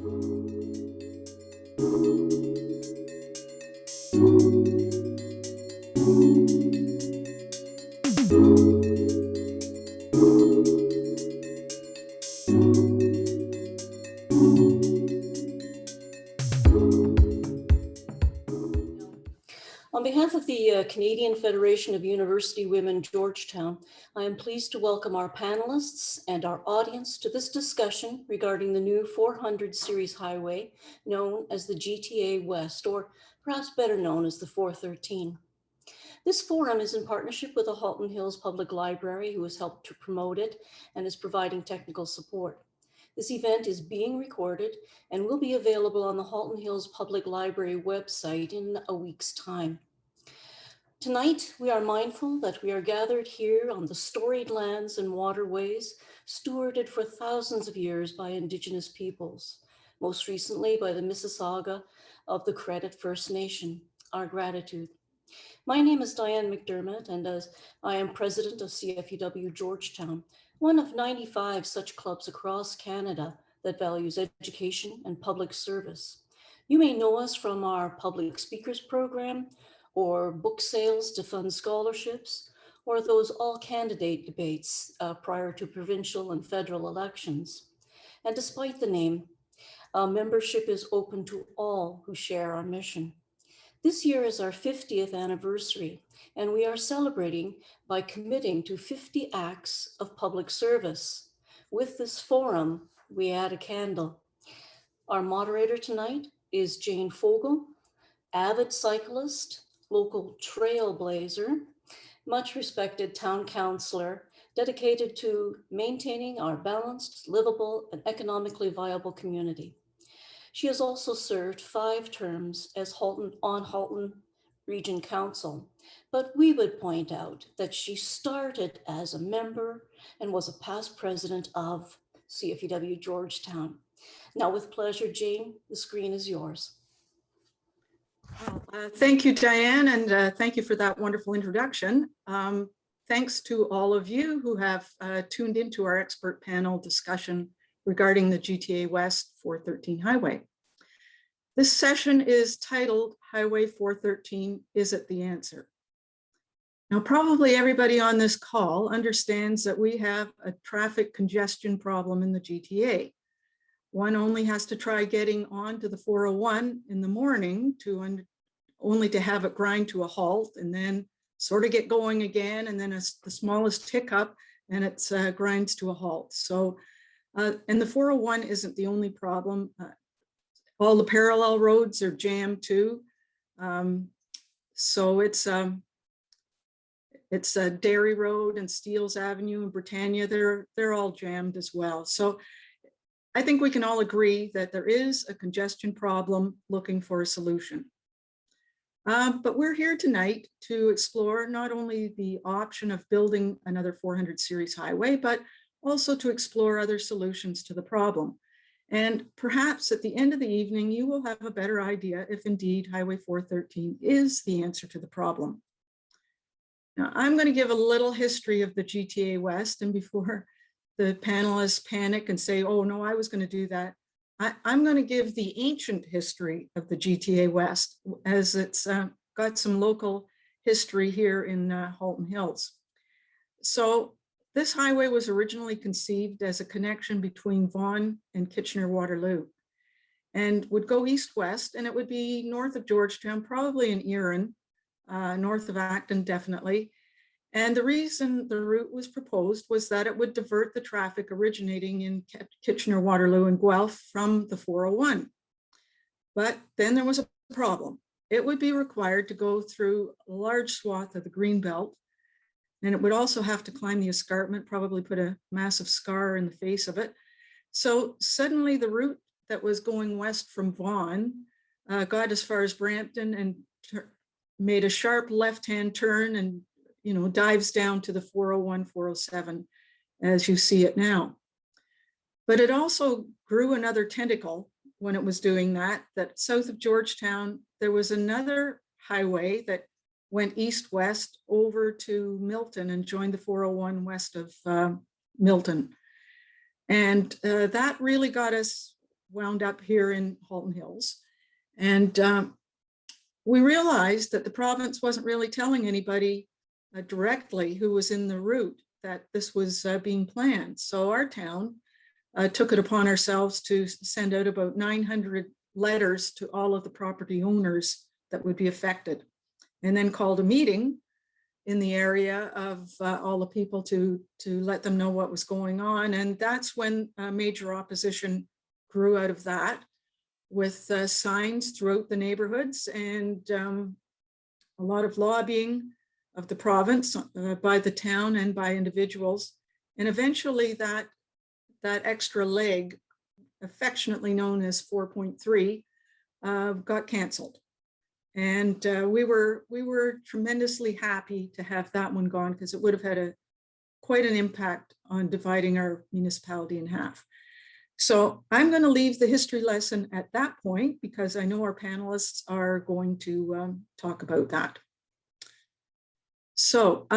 On behalf of the Canadian Federation of University Women, Georgetown, I am pleased to welcome our panelists and our audience to this discussion regarding the new 400 series highway known as the GTA West, or perhaps better known as the 413. This forum is in partnership with the Halton Hills Public Library, who has helped to promote it and is providing technical support. This event is being recorded and will be available on the Halton Hills Public Library website in a week's time. Tonight, we are mindful that we are gathered here on the storied lands and waterways stewarded for thousands of years by Indigenous peoples, most recently by the Mississauga of the Credit First Nation. Our gratitude. My name is Diane McDermott, and as I am president of CFUW Georgetown, one of 95 such clubs across Canada that values education and public service. You may know us from our public speakers program, or book sales to fund scholarships, or those all-candidate debates prior to provincial and federal elections. And despite the name, membership is open to all who share our mission. This year is our 50th anniversary, and we are celebrating by committing to 50 acts of public service. With this forum, we add a candle. Our moderator tonight is Jane Fogel, avid cyclist, local trailblazer, much respected town councillor, dedicated to maintaining our balanced, livable, and economically viable community. She has also served 5 terms as Halton Region Council, but we would point out that she started as a member and was a past president of CFUW Georgetown. Now, with pleasure, Jane, the screen is yours. Thank you, Diane, and thank you for that wonderful introduction. Thanks to all of you who have tuned into our expert panel discussion regarding the GTA West 413 highway. This session is titled Highway 413, Is It the Answer? Now, probably everybody on this call understands that we have a traffic congestion problem in the GTA. One only has to try getting onto the 401 in the morning only to have it grind to a halt and then sort of get going again. And then the smallest hiccup and it grinds to a halt. So, and the 401 isn't the only problem. All the parallel roads are jammed too. So it's Dairy Road and Steeles Avenue and Britannia, they're all jammed as well. So I think we can all agree that there is a congestion problem looking for a solution. But we're here tonight to explore not only the option of building another 400 series highway, but also to explore other solutions to the problem. And perhaps at the end of the evening, you will have a better idea if indeed Highway 413 is the answer to the problem. Now, I'm going to give a little history of the GTA West, and before the panelists panic and say, oh no, I was going to do that, I'm going to give the ancient history of the GTA West, as it's got some local history here in Halton Hills. So this highway was originally conceived as a connection between Vaughan and Kitchener-Waterloo, and would go east-west, and it would be north of Georgetown, probably in Erin, north of Acton, definitely. And the reason the route was proposed was that it would divert the traffic originating in Kitchener-Waterloo and Guelph from the 401. But then there was a problem. It would be required to go through a large swath of the Greenbelt, and it would also have to climb the escarpment, probably put a massive scar in the face of it. So suddenly the route that was going west from Vaughan got as far as Brampton and made a sharp left-hand turn and dives down to the 401, 407, as you see it now. But it also grew another tentacle when it was doing that south of Georgetown, there was another highway that went east-west over to Milton and joined the 401 west of Milton. And that really got us wound up here in Halton Hills. And we realized that the province wasn't really telling anybody directly who was in the route that this was being planned. So our town took it upon ourselves to send out about 900 letters to all of the property owners that would be affected, and then called a meeting in the area of all the people to let them know what was going on. And that's when major opposition grew out of that, with signs throughout the neighborhoods and a lot of lobbying of the province by the town and by individuals. And eventually that extra leg, affectionately known as 4.3, got canceled. And we were tremendously happy to have that one gone, because it would have had quite an impact on dividing our municipality in half. So I'm going to leave the history lesson at that point, because I know our panelists are going to talk about that. So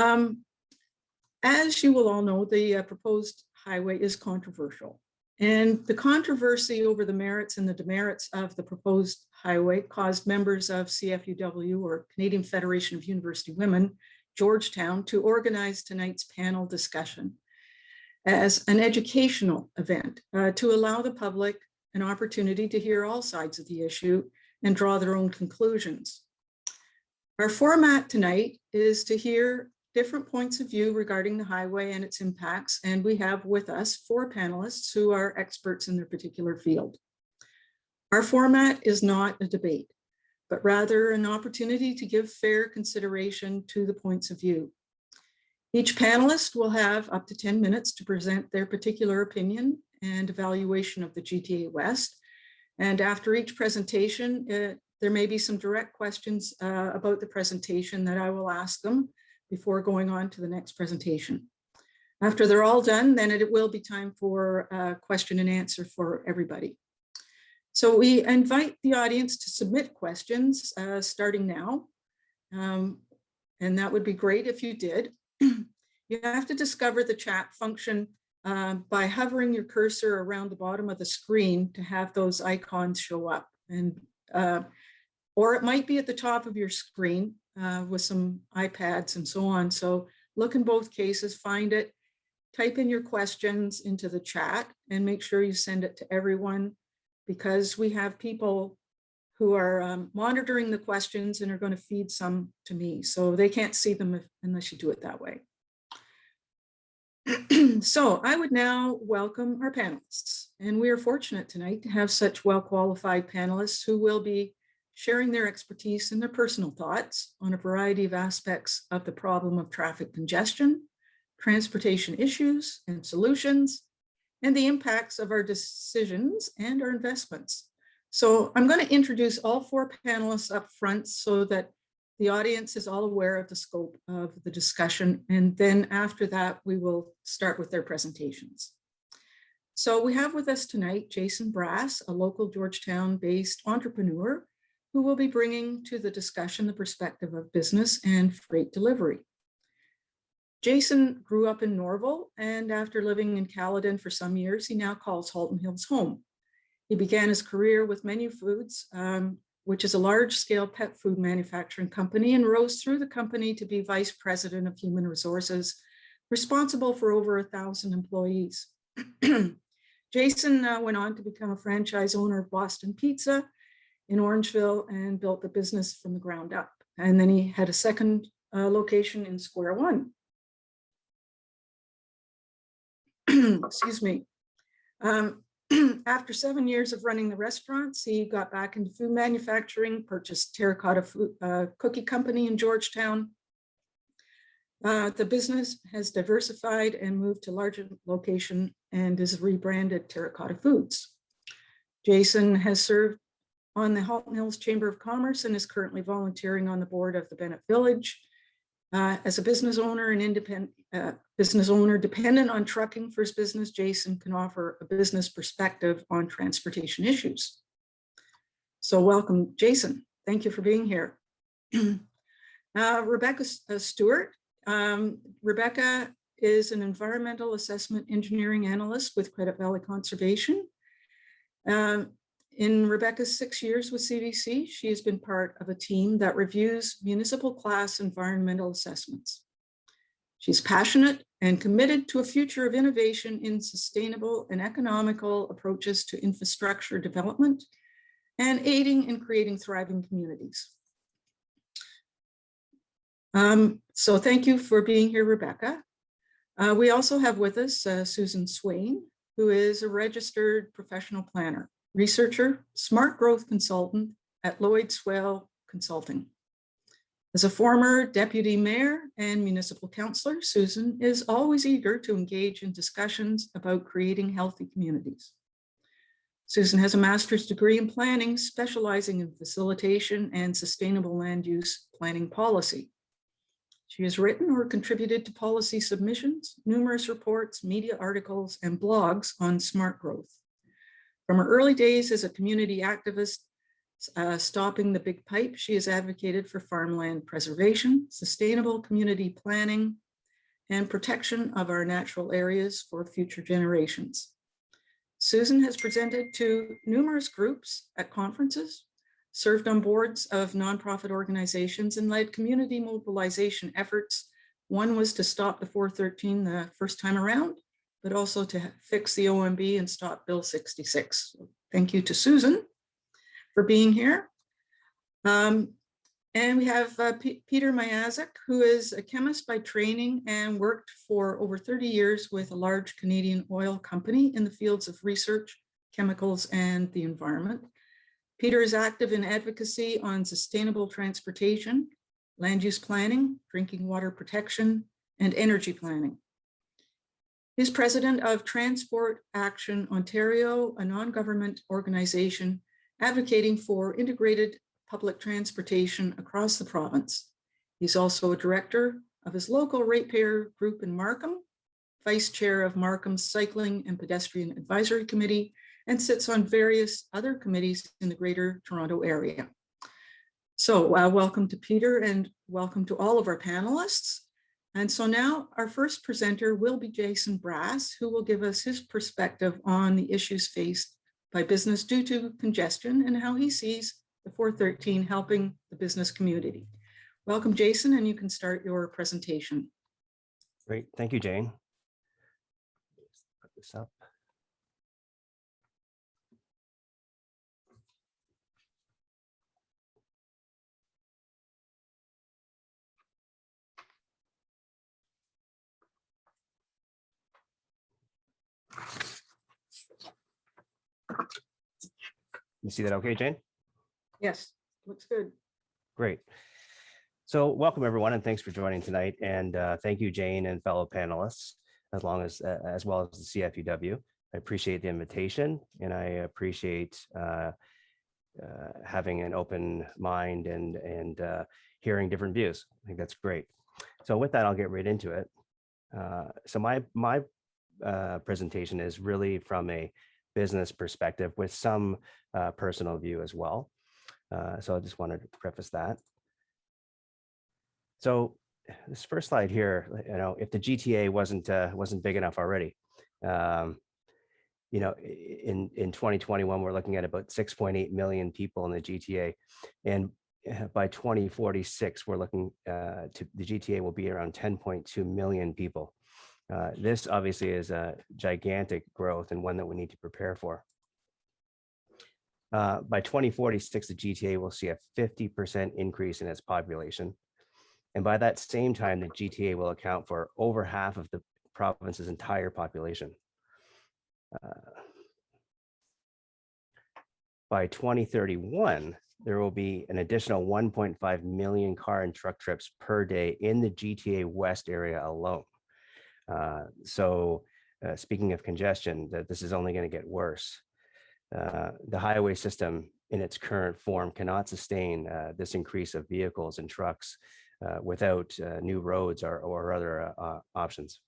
as you will all know, the proposed highway is controversial. And the controversy over the merits and the demerits of the proposed highway caused members of CFUW, or Canadian Federation of University Women, Georgetown, to organize tonight's panel discussion as an educational event to allow the public an opportunity to hear all sides of the issue and draw their own conclusions. Our format tonight is to hear different points of view regarding the highway and its impacts, and we have with us 4 panelists who are experts in their particular field. Our format is not a debate, but rather an opportunity to give fair consideration to the points of view. Each panelist will have up to 10 minutes to present their particular opinion and evaluation of the GTA West. And after each presentation, there may be some direct questions about the presentation that I will ask them before going on to the next presentation. After they're all done, then it will be time for question and answer for everybody. So we invite the audience to submit questions starting now. And that would be great if you did. You have to discover the chat function by hovering your cursor around the bottom of the screen to have those icons show up. And or it might be at the top of your screen with some iPads and so on. So look in both cases, find it, type in your questions into the chat, and make sure you send it to everyone, because we have people who are monitoring the questions and are going to feed some to me. So they can't see them unless you do it that way. So I would now welcome our panelists. And we are fortunate tonight to have such well-qualified panelists who will be sharing their expertise and their personal thoughts on a variety of aspects of the problem of traffic congestion, transportation issues and solutions, and the impacts of our decisions and our investments. So I'm going to introduce all 4 panelists up front so that the audience is all aware of the scope of the discussion. And then after that, we will start with their presentations. So we have with us tonight Jason Brass, a local Georgetown-based entrepreneur who will be bringing to the discussion the perspective of business and freight delivery. Jason grew up in Norval, and after living in Caledon for some years, he now calls Halton Hills home. He began his career with Menu Foods, which is a large-scale pet food manufacturing company, and rose through the company to be vice president of human resources, responsible for over 1,000 employees. Jason went on to become a franchise owner of Boston Pizza in Orangeville and built the business from the ground up. And then he had a second location in Square One. Excuse me. After 7 years of running the restaurants, he got back into food manufacturing, purchased Terra Cotta cookie company in Georgetown. The business has diversified and moved to larger location and is rebranded Terra Cotta Foods. Jason has served on the Halton Hills Chamber of Commerce and is currently volunteering on the board of the Bennett Village. As a business owner and independent dependent on trucking for his business, Jason can offer a business perspective on transportation issues. So welcome, Jason. Thank you for being here. Rebecca Stewart. Rebecca is an environmental assessment engineering analyst with Credit Valley Conservation. In Rebecca's 6 years with CVC, she has been part of a team that reviews municipal class environmental assessments. She's passionate and committed to a future of innovation in sustainable and economical approaches to infrastructure development and aiding in creating thriving communities. So thank you for being here, Rebecca. We also have with us Susan Swain, who is a registered professional planner, researcher, smart growth consultant at Lloyd Swale Consulting. As a former deputy mayor and municipal councillor, Susan is always eager to engage in discussions about creating healthy communities. Susan has a master's degree in planning, specializing in facilitation and sustainable land use planning policy. She has written or contributed to policy submissions, numerous reports, media articles, and blogs on smart growth. From her early days as a community activist, stopping the big pipe, she has advocated for farmland preservation, sustainable community planning, and protection of our natural areas for future generations. Susan has presented to numerous groups at conferences, served on boards of nonprofit organizations, and led community mobilization efforts. One was to stop the 413 the first time around, but also to fix the OMB and stop Bill 66. So thank you to Susan for being here. And we have Peter Miasek, who is a chemist by training and worked for over 30 years with a large Canadian oil company in the fields of research, chemicals, and the environment. Peter is active in advocacy on sustainable transportation, land use planning, drinking water protection, and energy planning. He's president of Transport Action Ontario, a non-government organization advocating for integrated public transportation across the province. He's also a director of his local ratepayer group in Markham, vice chair of Markham's Cycling and Pedestrian Advisory Committee, and sits on various other committees in the Greater Toronto Area. So welcome to Peter, and welcome to all of our panelists. And so now our first presenter will be Jason Brass, who will give us his perspective on the issues faced by business due to congestion and how he sees the 413 helping the business community. Welcome, Jason, and you can start your presentation. Great, thank you, Jane. Put this up. You see that okay, Jane? Yes, looks good. Great. So welcome everyone, and thanks for joining tonight. And thank you, Jane and fellow panelists, as well as the CFUW. I appreciate the invitation, and I appreciate having an open mind and hearing different views. I think that's great. So with that, I'll get right into it. So my presentation is really from a business perspective with some personal view as well. So I just wanted to preface that. So this first slide here, if the GTA wasn't big enough already, in 2021, we're looking at about 6.8 million people in the GTA. And by 2046, we're looking to the GTA will be around 10.2 million people. This obviously is a gigantic growth and one that we need to prepare for. By 2046, the GTA will see a 50% increase in its population. And by that same time, the GTA will account for over half of the province's entire population. By 2031, there will be an additional 1.5 million car and truck trips per day in the GTA West area alone. Speaking of congestion, this is only going to get worse. The highway system in its current form cannot sustain this increase of vehicles and trucks without new roads or other options.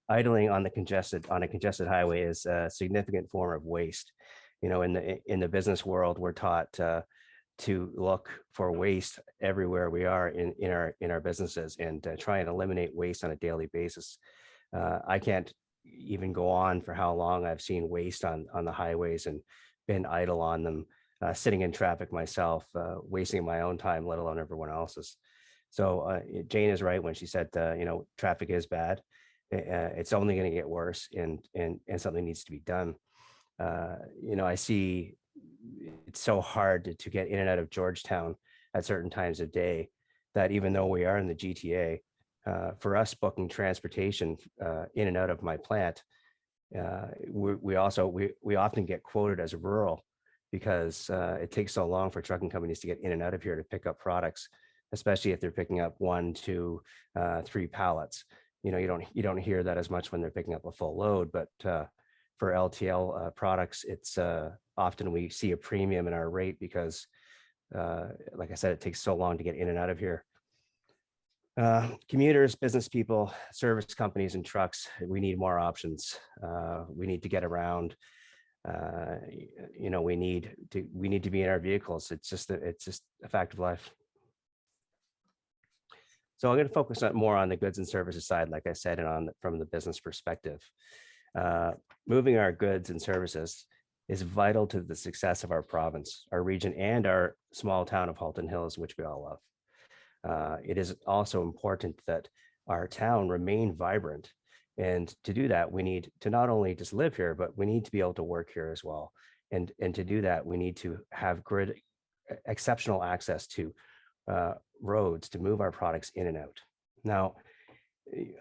Idling on a congested highway is a significant form of waste. In the business world, we're taught to look for waste everywhere we are in our businesses and try and eliminate waste on a daily basis. I can't even go on for how long. I've seen waste on the highways and been idle on them, sitting in traffic myself, wasting my own time, let alone everyone else's. So Jane is right when she said, traffic is bad. It's only going to get worse, and something needs to be done. I see it's so hard to get in and out of Georgetown at certain times of day that even though we are in the GTA, for us booking transportation in and out of my plant, we often get quoted as rural because it takes so long for trucking companies to get in and out of here to pick up products, especially if they're picking up 1, 2, 3 pallets. You don't hear that as much when they're picking up a full load, but for LTL products, it's often we see a premium in our rate because, like I said, it takes so long to get in and out of here. Commuters, business people, service companies, and trucks, we need more options. We need to get around. We need to be in our vehicles. It's just a fact of life. So I'm going to focus more on the goods and services side, like I said, and from the business perspective. Moving our goods and services is vital to the success of our province, our region, and our small town of Halton Hills, which we all love. It is also important that our town remain vibrant. And to do that, we need to not only just live here, but we need to be able to work here as well. And to do that, we need to have exceptional access to roads to move our products in and out. Now,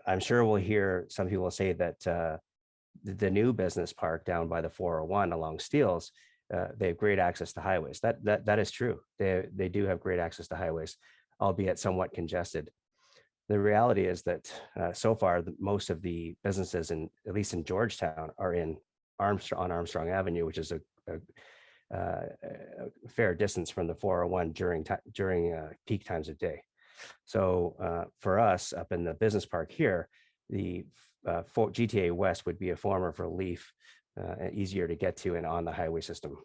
I'm sure we'll hear some people say that the new business park down by the 401 along Steeles, they have great access to highways. That is true. They do have great access to highways, albeit somewhat congested. The reality is that so far, most of the businesses, at least in Georgetown, are on Armstrong Avenue, which is a fair distance from the 401 during peak times of day. So for us up in the business park here, the GTA West would be a former for Leaf, easier to get to and on the highway system.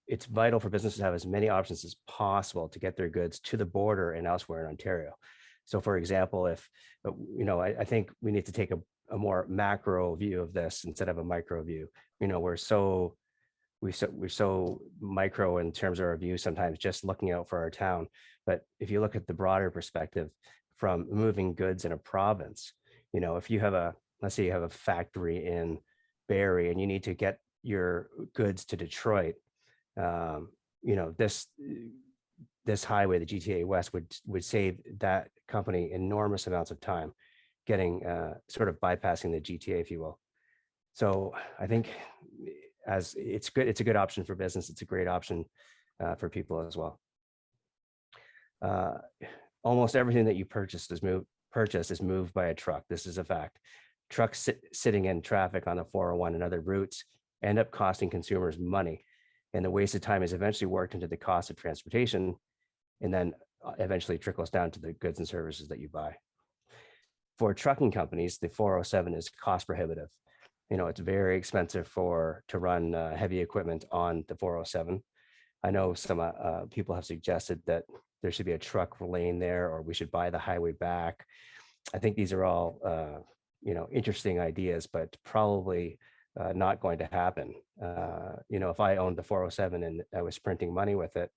It's vital for businesses to have as many options as possible to get their goods to the border and elsewhere in Ontario. So for example, if, I think we need to take a more macro view of this instead of a micro view. We're so micro in terms of our view, sometimes just looking out for our town. But if you look at the broader perspective from moving goods in a province, if you have let's say you have a factory in Barrie and you need to get your goods to Detroit, this highway, the GTA West, would save that company enormous amounts of time getting sort of bypassing the GTA, if you will. So I think it's a good option for business. It's a great option for people as well. Almost everything that you purchase is moved by a truck. This is a fact. Trucks sitting in traffic on the 401 and other routes end up costing consumers money. And the wasted time is eventually worked into the cost of transportation and then eventually trickles down to the goods and services that you buy. For trucking companies, the 407 is cost prohibitive. It's very expensive to run heavy equipment on the 407. I know some people have suggested that there should be a truck lane there, or we should buy the highway back. I think these are all, interesting ideas, but probably not going to happen. If I owned the 407 and I was printing money with it,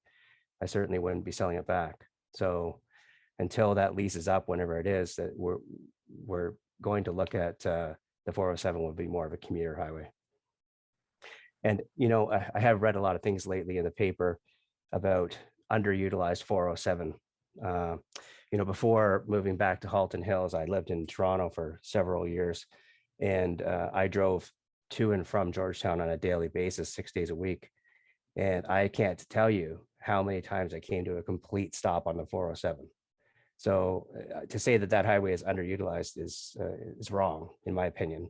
I certainly wouldn't be selling it back. So until that lease is up, whenever it is, that we're going to look at the 407 will be more of a commuter highway. And, I have read a lot of things lately in the paper about underutilized 407. Before moving back to Halton Hills, I lived in Toronto for several years, and I drove to and from Georgetown on a daily basis, 6 days a week. And I can't tell you how many times I came to a complete stop on the 407. So to say that highway is underutilized is wrong, in my opinion.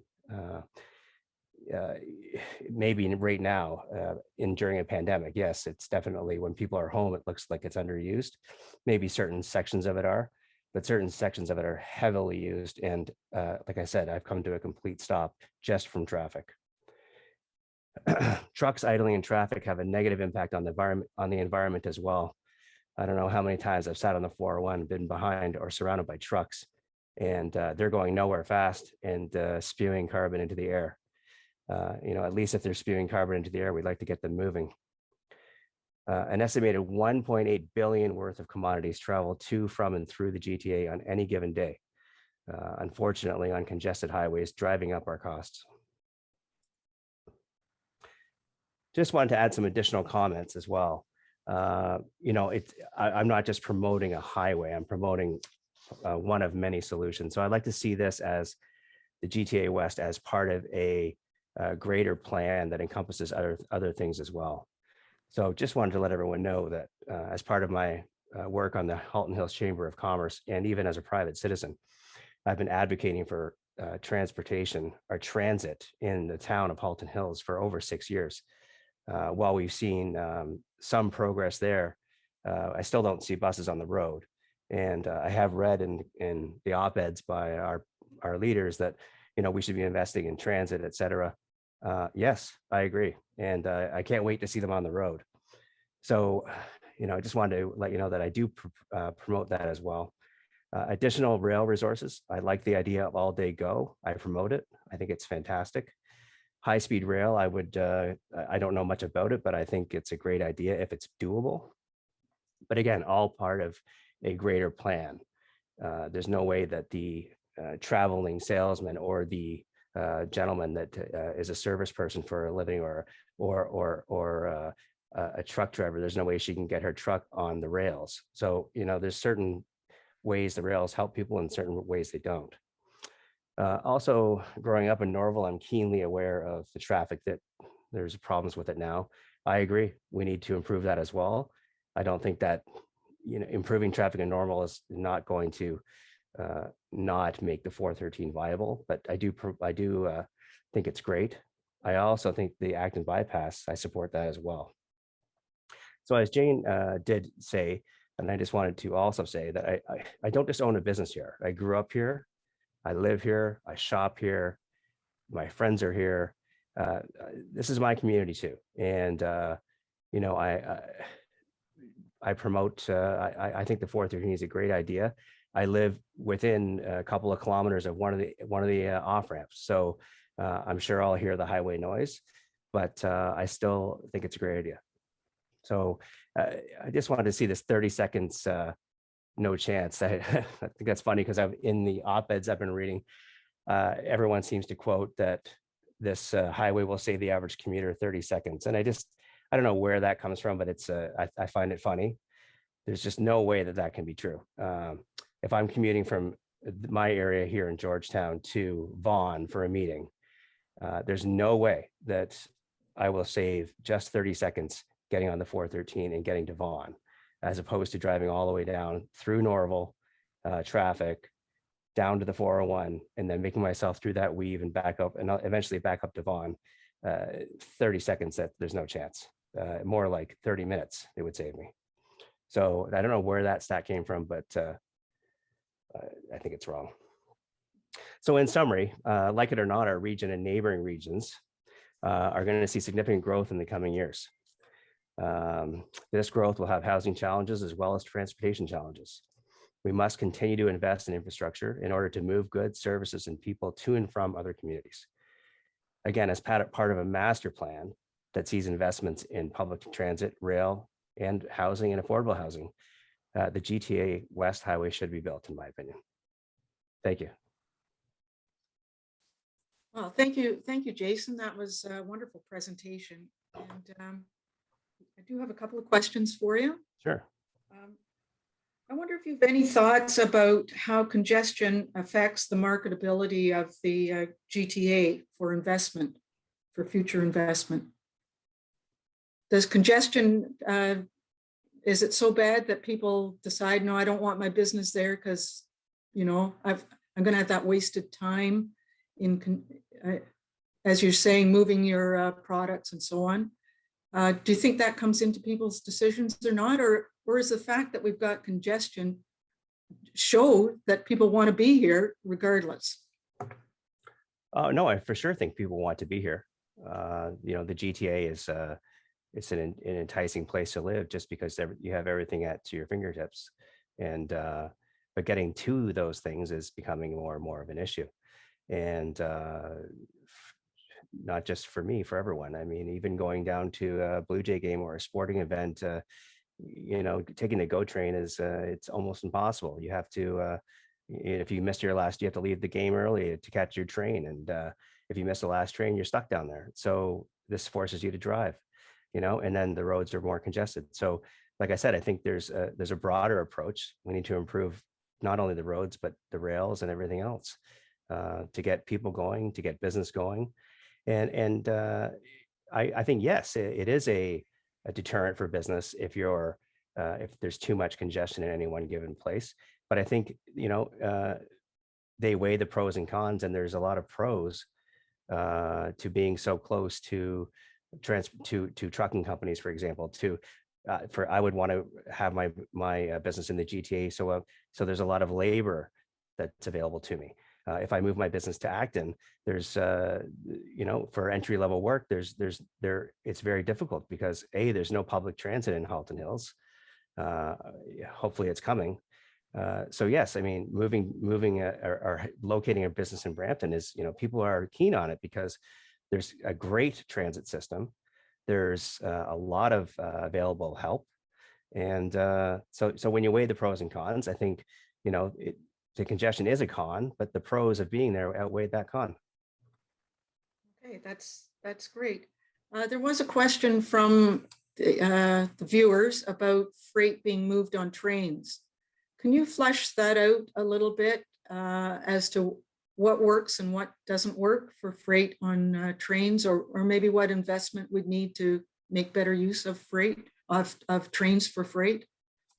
Maybe right now, during a pandemic, yes, it's definitely when people are home, it looks like it's underused. Maybe certain sections of it are, but certain sections of it are heavily used. And like I said, I've come to a complete stop just from traffic. Trucks idling in traffic have a negative impact on the environment as well. I don't know how many times I've sat on the 401, been behind or surrounded by trucks, and they're going nowhere fast and spewing carbon into the air. At least if they're spewing carbon into the air, we'd like to get them moving. An estimated 1.8 billion worth of commodities travel to, from, and through the GTA on any given day. Unfortunately, on congested highways, driving up our costs. Just wanted to add some additional comments as well. I'm not just promoting a highway, I'm promoting one of many solutions. So I'd like to see this as the GTA West as part of a greater plan that encompasses other things as well. So just wanted to let everyone know that as part of my work on the Halton Hills Chamber of Commerce, and even as a private citizen, I've been advocating for transportation or transit in the town of Halton Hills for over 6 years. While we've seen some progress there, I still don't see buses on the road. And I have read in the op-eds by our leaders that, we should be investing in transit, et cetera. Yes, I agree. And I can't wait to see them on the road. So, I just wanted to let you know that I do promote that as well. Additional rail resources. I like the idea of all day go. I promote it. I think it's fantastic. High-speed rail, I don't know much about it, but I think it's a great idea if it's doable. But again, all part of a greater plan. There's no way that the traveling salesman or the gentleman that is a service person for a living or a truck driver, there's no way she can get her truck on the rails. So, there's certain ways the rails help people and certain ways they don't. Also, growing up in Norval, I'm keenly aware of the traffic that there's problems with it now. I agree. We need to improve that as well. I don't think that, improving traffic in Norval is not going to not make the 413 viable, but I do think it's great. I also think the Acton bypass, I support that as well. So as Jane did say, and I just wanted to also say that I don't just own a business here. I grew up here. I live here, I shop here, my friends are here. This is my community too. And, I promote, I think the 413 is a great idea. I live within a couple of kilometers of one of the off-ramps. So I'm sure I'll hear the highway noise, but I still think it's a great idea. So I just wanted to see this 30 seconds, no chance. I think that's funny because in the op-eds I've been reading, everyone seems to quote that this highway will save the average commuter 30 seconds. And I don't know where that comes from, but I find it funny. There's just no way that can be true. If I'm commuting from my area here in Georgetown to Vaughan for a meeting, there's no way that I will save just 30 seconds getting on the 413 and getting to Vaughan, as opposed to driving all the way down through Norval traffic, down to the 401, and then making myself through that weave and back up, and eventually back up to Vaughan. 30 seconds, that there's no chance. More like 30 minutes, it would save me. So I don't know where that stat came from, but I think it's wrong. So in summary, like it or not, our region and neighboring regions are going to see significant growth in the coming years. This growth will have housing challenges as well as transportation challenges. We must continue to invest in infrastructure in order to move goods, services, and people to and from other communities. Again, as part of a master plan that sees investments in public transit, rail, and housing and affordable housing, the GTA West Highway should be built, in my opinion. Thank you. Well, thank you, Jason. That was a wonderful presentation. And I do have a couple of questions for you. Sure. I wonder if you have any thoughts about how congestion affects the marketability of the GTA for investment, for future investment. Does congestion, is it so bad that people decide, no, I don't want my business there because, I'm going to have that wasted time in, as you're saying, moving your products and so on? Do you think that comes into people's decisions or not? Or is the fact that we've got congestion show that people want to be here regardless? No, I for sure think people want to be here. The GTA is it's an enticing place to live just because you have everything to your fingertips. And but but getting to those things is becoming more and more of an issue. And not just for me, for everyone. I mean, even going down to a Blue Jay game or a sporting event, you know, taking the GO train is it's almost impossible. You have to, if you missed your last, you have to leave the game early to catch your train. And if you miss the last train, you're stuck down there. So this forces you to drive, you know, and then the roads are more congested. So like I said, I think there's a broader approach. We need to improve not only the roads, but the rails and everything else to get people going, to get business going. And I think, yes, it is a deterrent for business if you're if there's too much congestion in any one given place. But I think, you know, they weigh the pros and cons, and there's a lot of pros to being so close to trucking companies, for example. I would want to have my business in the GTA, so there's a lot of labor that's available to me. If I move my business to Acton, there's you know, for entry level work, it's very difficult because there's no public transit in Halton Hills. Hopefully it's coming. So yes, I mean, moving or locating a business in Brampton is, you know, people are keen on it because there's a great transit system. There's a lot of available help. And so when you weigh the pros and cons, I think, you know, the congestion is a con, but the pros of being there outweighed that con. Okay, that's great. There was a question from the viewers about freight being moved on trains. Can you flesh that out a little bit as to what works and what doesn't work for freight on trains, or maybe what investment would need to make better use of freight, of trains for freight?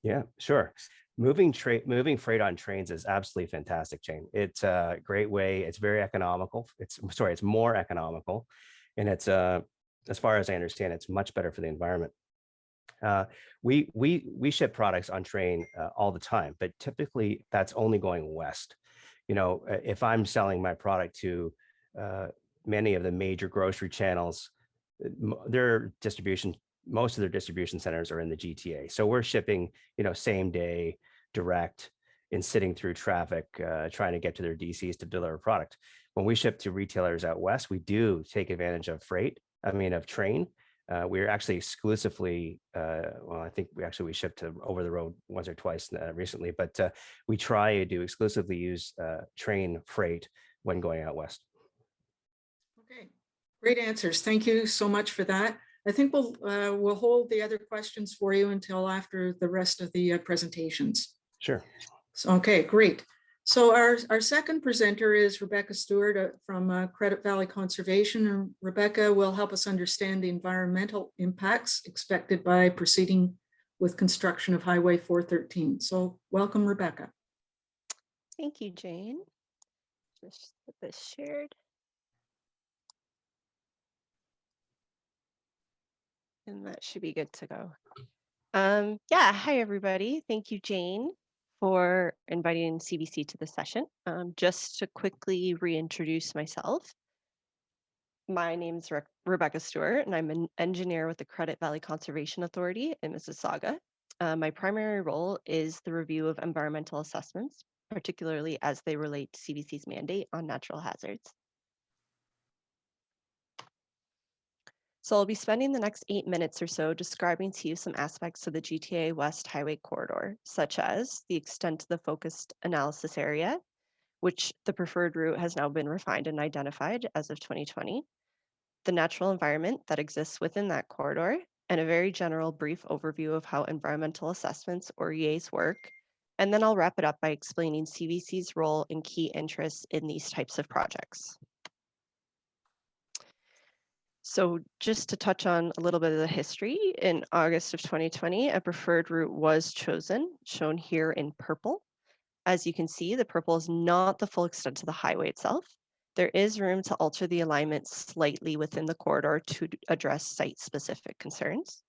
Yeah, sure. Moving freight on trains is absolutely fantastic, Jane. It's a great way. It's very economical. It's more economical, and it's as far as I understand, it's much better for the environment. We ship products on train all the time, but typically that's only going west. You know, if I'm selling my product to many of the major grocery channels, most of their distribution centers are in the GTA. So we're shipping, you know, same day, direct, and sitting through traffic, trying to get to their DCs to deliver product. When we ship to retailers out west, we do take advantage of of train. We're actually exclusively, well, I think we shipped to over the road once or twice recently, but we try to exclusively use train freight when going out west. Okay, great answers. Thank you so much for that. I think we'll hold the other questions for you until after the rest of the presentations. Sure. So, okay, great. So our second presenter is Rebecca Stewart from Credit Valley Conservation. And Rebecca will help us understand the environmental impacts expected by proceeding with construction of Highway 413. So welcome, Rebecca. Thank you, Jane. Just get this shared. And that should be good to go. Yeah, hi, everybody. Thank you, Jane, for inviting CVC to the session. Just to quickly reintroduce myself, my name is Rebecca Stewart, and I'm an engineer with the Credit Valley Conservation Authority in Mississauga. My primary role is the review of environmental assessments, particularly as they relate to CVC's mandate on natural hazards. So I'll be spending the next 8 minutes or so describing to you some aspects of the GTA West Highway corridor, such as the extent of the focused analysis area, which the preferred route has now been refined and identified as of 2020, the natural environment that exists within that corridor, and a very general brief overview of how environmental assessments, or EAs, work. And then I'll wrap it up by explaining CVC's role and key interests in these types of projects. So just to touch on a little bit of the history, in August of 2020, a preferred route was chosen, shown here in purple. As you can see, the purple is not the full extent of the highway itself. There is room to alter the alignment slightly within the corridor to address site-specific concerns.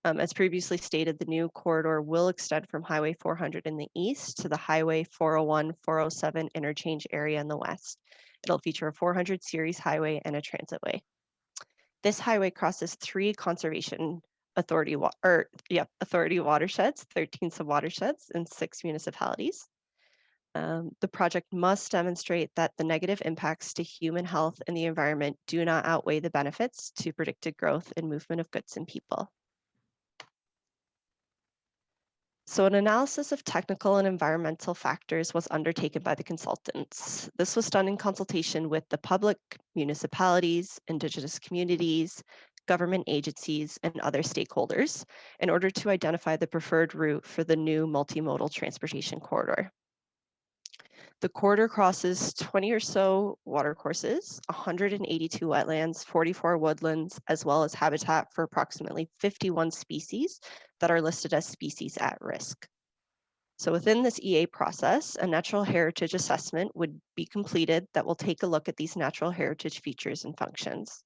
As previously stated, the new corridor will extend from Highway 400 in the east to the Highway 401-407 interchange area in the west. It'll feature a 400 series highway and a transitway. This highway crosses 3 conservation authority watersheds, 13 sub-watersheds, and 6 municipalities. The project must demonstrate that the negative impacts to human health and the environment do not outweigh the benefits to predicted growth and movement of goods and people. So an analysis of technical and environmental factors was undertaken by the consultants. This was done in consultation with the public, municipalities, indigenous communities, government agencies, and other stakeholders in order to identify the preferred route for the new multimodal transportation corridor. The corridor crosses 20 or so watercourses, 182 wetlands, 44 woodlands, as well as habitat for approximately 51 species that are listed as species at risk. So within this EA process, a natural heritage assessment would be completed that will take a look at these natural heritage features and functions.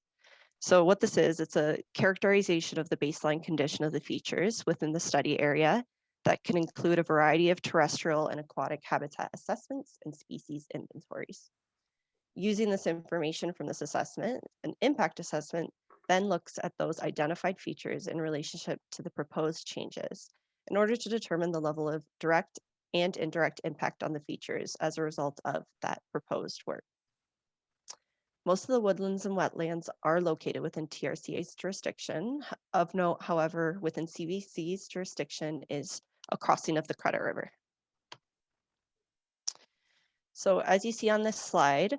So what this is, it's a characterization of the baseline condition of the features within the study area that can include a variety of terrestrial and aquatic habitat assessments and species inventories. Using this information from this assessment, an impact assessment then looks at those identified features in relationship to the proposed changes in order to determine the level of direct and indirect impact on the features as a result of that proposed work. Most of the woodlands and wetlands are located within TRCA's jurisdiction. Of note, however, within CVC's jurisdiction is a crossing of the Cotta River. So as you see on this slide,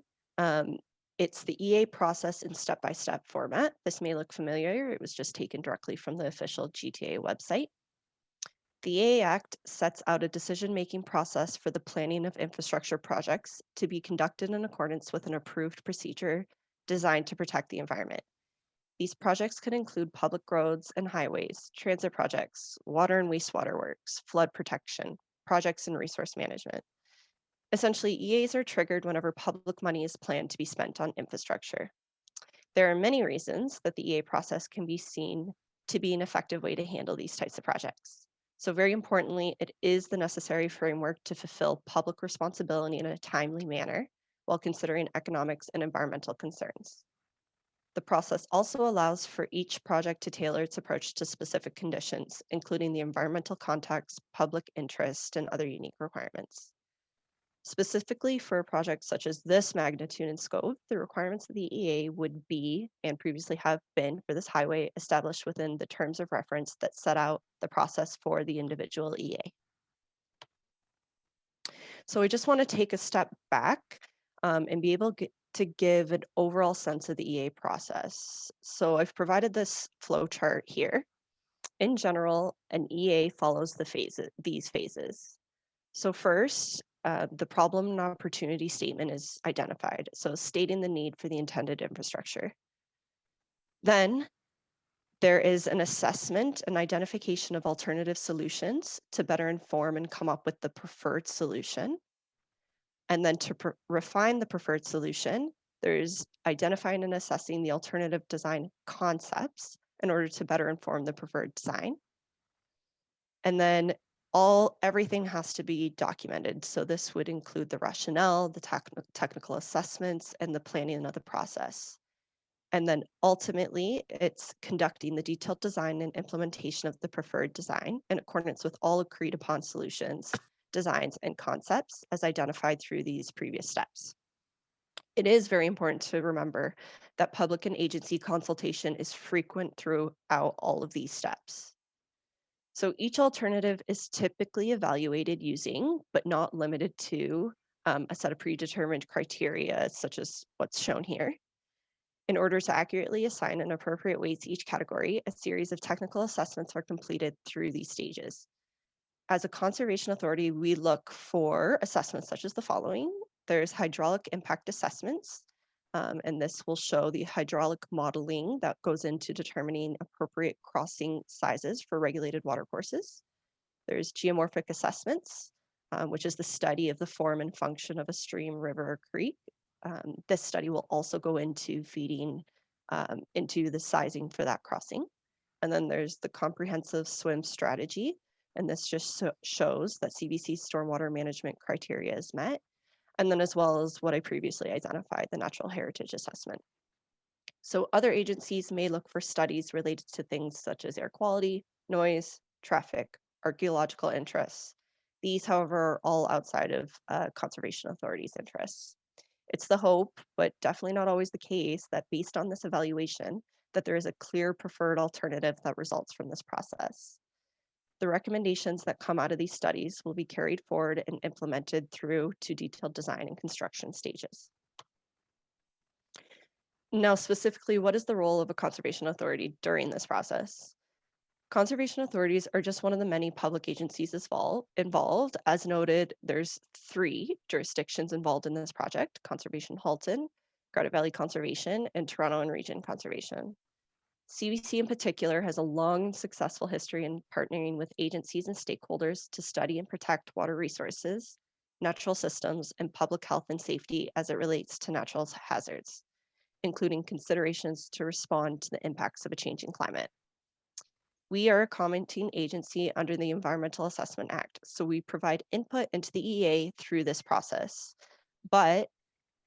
it's the EA process in step-by-step format. This may look familiar. It was just taken directly from the official GTA website. The EA Act sets out a decision-making process for the planning of infrastructure projects to be conducted in accordance with an approved procedure designed to protect the environment. These projects could include public roads and highways, transit projects, water and wastewater works, flood protection, projects and resource management. Essentially, EAs are triggered whenever public money is planned to be spent on infrastructure. There are many reasons that the EA process can be seen to be an effective way to handle these types of projects. So very importantly, it is the necessary framework to fulfill public responsibility in a timely manner while considering economics and environmental concerns. The process also allows for each project to tailor its approach to specific conditions, including the environmental context, public interest, and other unique requirements. Specifically for a project such as this magnitude and scope, the requirements of the EA would be, and previously have been for this highway, established within the terms of reference that set out the process for the individual EA. So I just want to take a step back and be able to give an overall sense of the EA process. So I've provided this flow chart here. In general, an EA follows these phases. So first, the problem and opportunity statement is identified, so stating the need for the intended infrastructure. Then there is an assessment and identification of alternative solutions to better inform and come up with the preferred solution. And then to refine the preferred solution, there's identifying and assessing the alternative design concepts in order to better inform the preferred design. And then everything has to be documented. So this would include the rationale, the technical assessments, and the planning of the process. And then ultimately, it's conducting the detailed design and implementation of the preferred design in accordance with all agreed upon solutions, designs, and concepts as identified through these previous steps. It is very important to remember that public and agency consultation is frequent throughout all of these steps. So each alternative is typically evaluated using, but not limited to, a set of predetermined criteria, such as what's shown here. In order to accurately assign an appropriate weight to each category, a series of technical assessments are completed through these stages. As a conservation authority, we look for assessments such as the following. There's hydraulic impact assessments, and this will show the hydraulic modeling that goes into determining appropriate crossing sizes for regulated watercourses. There's geomorphic assessments, which is the study of the form and function of a stream, river, or creek. This study will also go into feeding into the sizing for that crossing. And then there's the comprehensive swim strategy, and this just shows that CBC stormwater management criteria is met. And then as well as what I previously identified, the natural heritage assessment. So other agencies may look for studies related to things such as air quality, noise, traffic, archaeological interests, These, however, are all outside of conservation authorities' interests. It's the hope, but definitely not always the case, that based on this evaluation, that there is a clear preferred alternative that results from this process. The recommendations that come out of these studies will be carried forward and implemented through to detailed design and construction stages. Now, specifically, what is the role of a conservation authority during this process? Conservation authorities are just one of the many public agencies involved. As noted, there's 3 jurisdictions involved in this project: Conservation Halton, Garden Valley Conservation, and Toronto and Region Conservation. CBC in particular has a long successful history in partnering with agencies and stakeholders to study and protect water resources, natural systems, and public health and safety as it relates to natural hazards, including considerations to respond to the impacts of a changing climate. We are a commenting agency under the Environmental Assessment Act, so we provide input into the EA through this process. But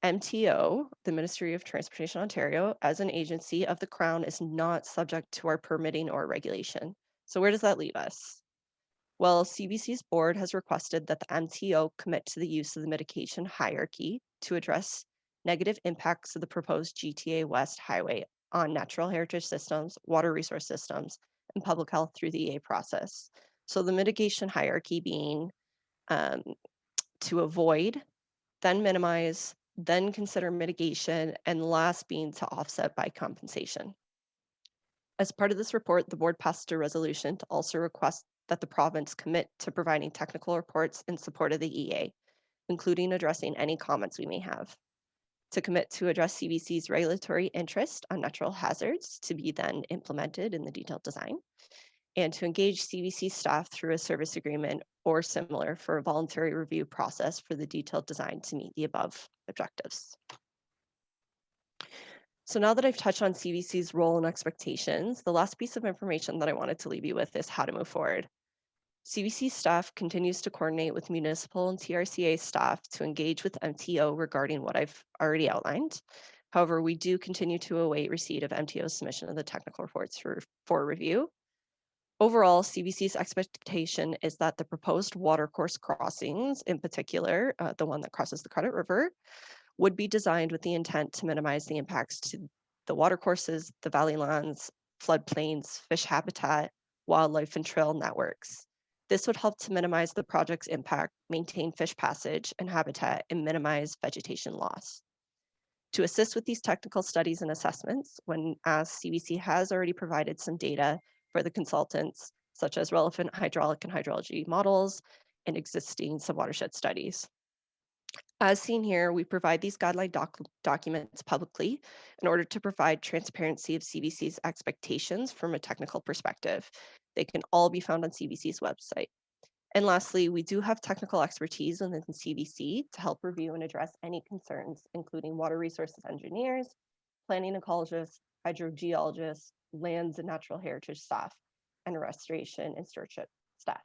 MTO, the Ministry of Transportation Ontario, as an agency of the Crown, is not subject to our permitting or regulation. So where does that leave us? Well, CBC's board has requested that the MTO commit to the use of the mitigation hierarchy to address negative impacts of the proposed GTA West Highway on natural heritage systems, water resource systems, and public health through the EA process. So the mitigation hierarchy being to avoid, then minimize, then consider mitigation, and last being to offset by compensation. As part of this report, the board passed a resolution to also request that the province commit to providing technical reports in support of the EA, including addressing any comments we may have. To commit to address CBC's regulatory interest on natural hazards to be then implemented in the detailed design, and to engage CBC staff through a service agreement or similar for a voluntary review process for the detailed design to meet the above objectives. So now that I've touched on CBC's role and expectations, the last piece of information that I wanted to leave you with is how to move forward. CBC staff continues to coordinate with municipal and TRCA staff to engage with MTO regarding what I've already outlined. However, we do continue to await receipt of MTO's submission of the technical reports for review. Overall, CBC's expectation is that the proposed watercourse crossings, in particular, the one that crosses the Cotta River, would be designed with the intent to minimize the impacts to the watercourses, the valley lands, floodplains, fish habitat, wildlife, and trail networks. This would help to minimize the project's impact, maintain fish passage and habitat, and minimize vegetation loss. To assist with these technical studies and assessments, as CBC has already provided some data for the consultants, such as relevant hydraulic and hydrology models and existing subwatershed studies. As seen here, we provide these guideline documents publicly in order to provide transparency of CBC's expectations from a technical perspective. They can all be found on CBC's website. And lastly, we do have technical expertise within CBC to help review and address any concerns, including water resources engineers, planning ecologists, hydrogeologists, lands and natural heritage staff, and restoration and stewardship staff.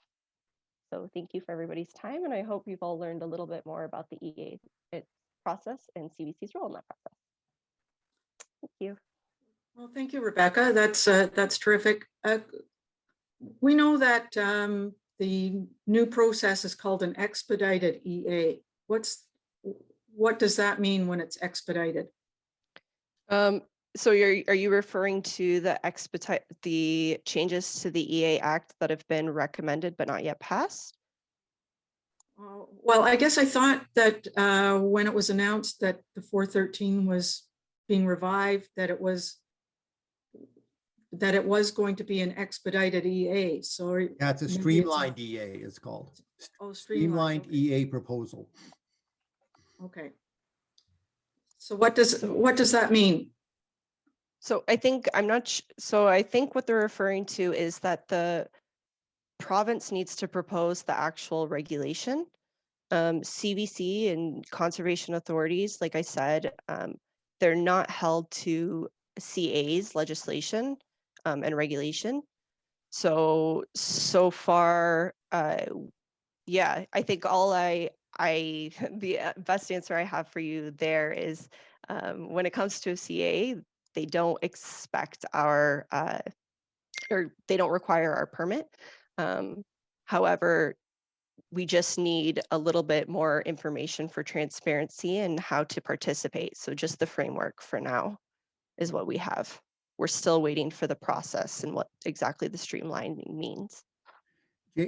So thank you for everybody's time, and I hope you've all learned a little bit more about the EA its process and CBC's role in that process. Thank you. Well, thank you, Rebecca. That's terrific. We know that the new process is called an expedited EA. What does that mean when it's expedited? So are you referring to the changes to the EA Act that have been recommended but not yet passed? Well, I guess I thought that when it was announced that the 413 was being revived, that it was going to be an expedited EA. So yeah, it's a streamlined EA. It's called. Oh, streamlined okay. EA proposal. Okay. So what does that mean? So I think I think what they're referring to is that the province needs to propose the actual regulation. CBC and conservation authorities, like I said, they're not held to CA's legislation and regulation. So far, yeah, I think the best answer I have for you there is when it comes to a CA, they don't expect or they don't require our permit. However, We just need a little bit more information for transparency and how to participate. So just the framework for now is what we have. We're still waiting for the process and what exactly the streamlining means.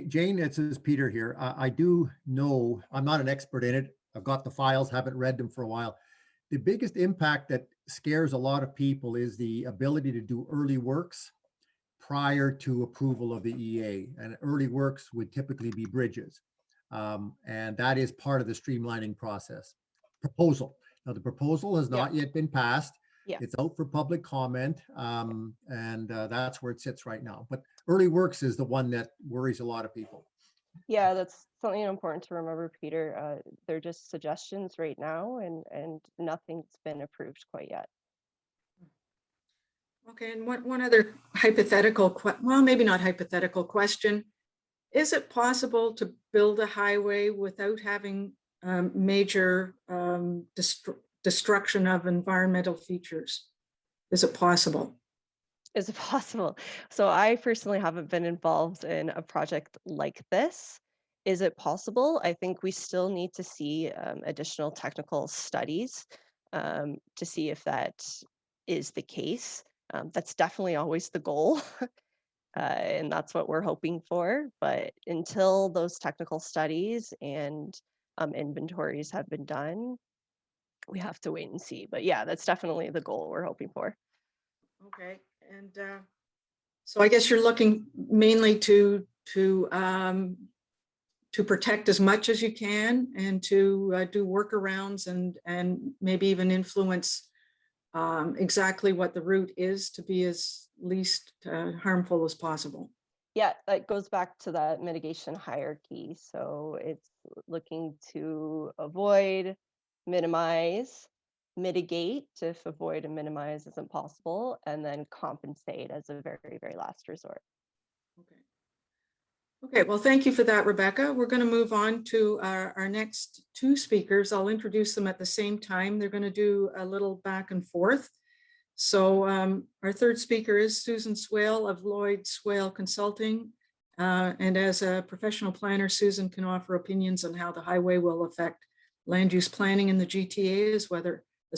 Jane, this is Peter here. I do know, I'm not an expert in it. I've got the files, haven't read them for a while. The biggest impact that scares a lot of people is the ability to do early works prior to approval of the EA. And early works would typically be bridges. And that is part of the streamlining process. Proposal. Now, the proposal has not yet been passed. Yeah. It's out for public comment, and that's where it sits right now. But early works is the one that worries a lot of people. Yeah, that's something important to remember, Peter. They're just suggestions right now, and nothing's been approved quite yet. Okay, and one other hypothetical, well, maybe not hypothetical question. Is it possible to build a highway without having major destruction of environmental features? Is it possible? Is it possible? So I personally haven't been involved in a project like this. Is it possible? I think we still need to see additional technical studies to see if that is the case. That's definitely always the goal. And that's what we're hoping for. But until those technical studies and inventories have been done, we have to wait and see. But yeah, that's definitely the goal we're hoping for. Okay, and so I guess you're looking mainly to protect as much as you can and to do workarounds and maybe even influence exactly what the route is to be as least harmful as possible. Yeah, that goes back to that mitigation hierarchy. So it's looking to avoid, minimize, mitigate if avoid and minimize isn't possible, and then compensate as a very, very last resort. Okay. Okay, well, thank you for that, Rebecca. We're going to move on to our next two speakers. I'll introduce them at the same time. They're going to do a little back and forth. So our third speaker is Susan Swale of Lloyd Swale Consulting. And as a professional planner, Susan can offer opinions on how the highway will affect land use planning in the GTA as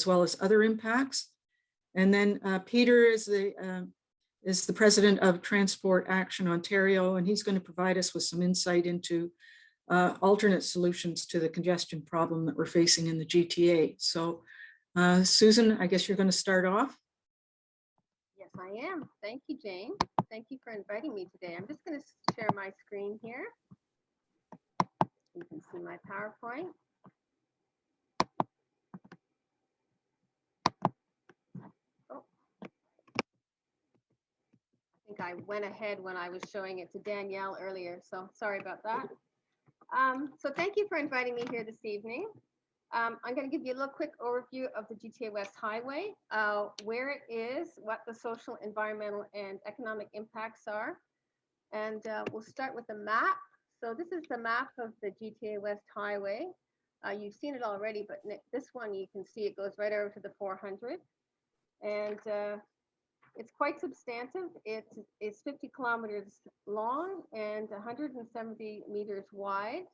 well as other impacts. And then Peter is the president of Transport Action Ontario, and he's going to provide us with some insight into alternate solutions to the congestion problem that we're facing in the GTA. So Susan, I guess you're going to start off. Yes, I am. Thank you, Jane. Thank you for inviting me today. I'm just going to share my screen here. You can see my PowerPoint. Oh. I think I went ahead when I was showing it to Danielle earlier, so sorry about that. So thank you for inviting me here this evening. I'm going to give you a little quick overview of the GTA West Highway, where it is, what the social, environmental, and economic impacts are. And we'll start with the map. So this is the map of the GTA West Highway. You've seen it already, but this one you can see it goes right over to the 400. And it's quite substantive. It's 50 kilometers long and 170 meters wide.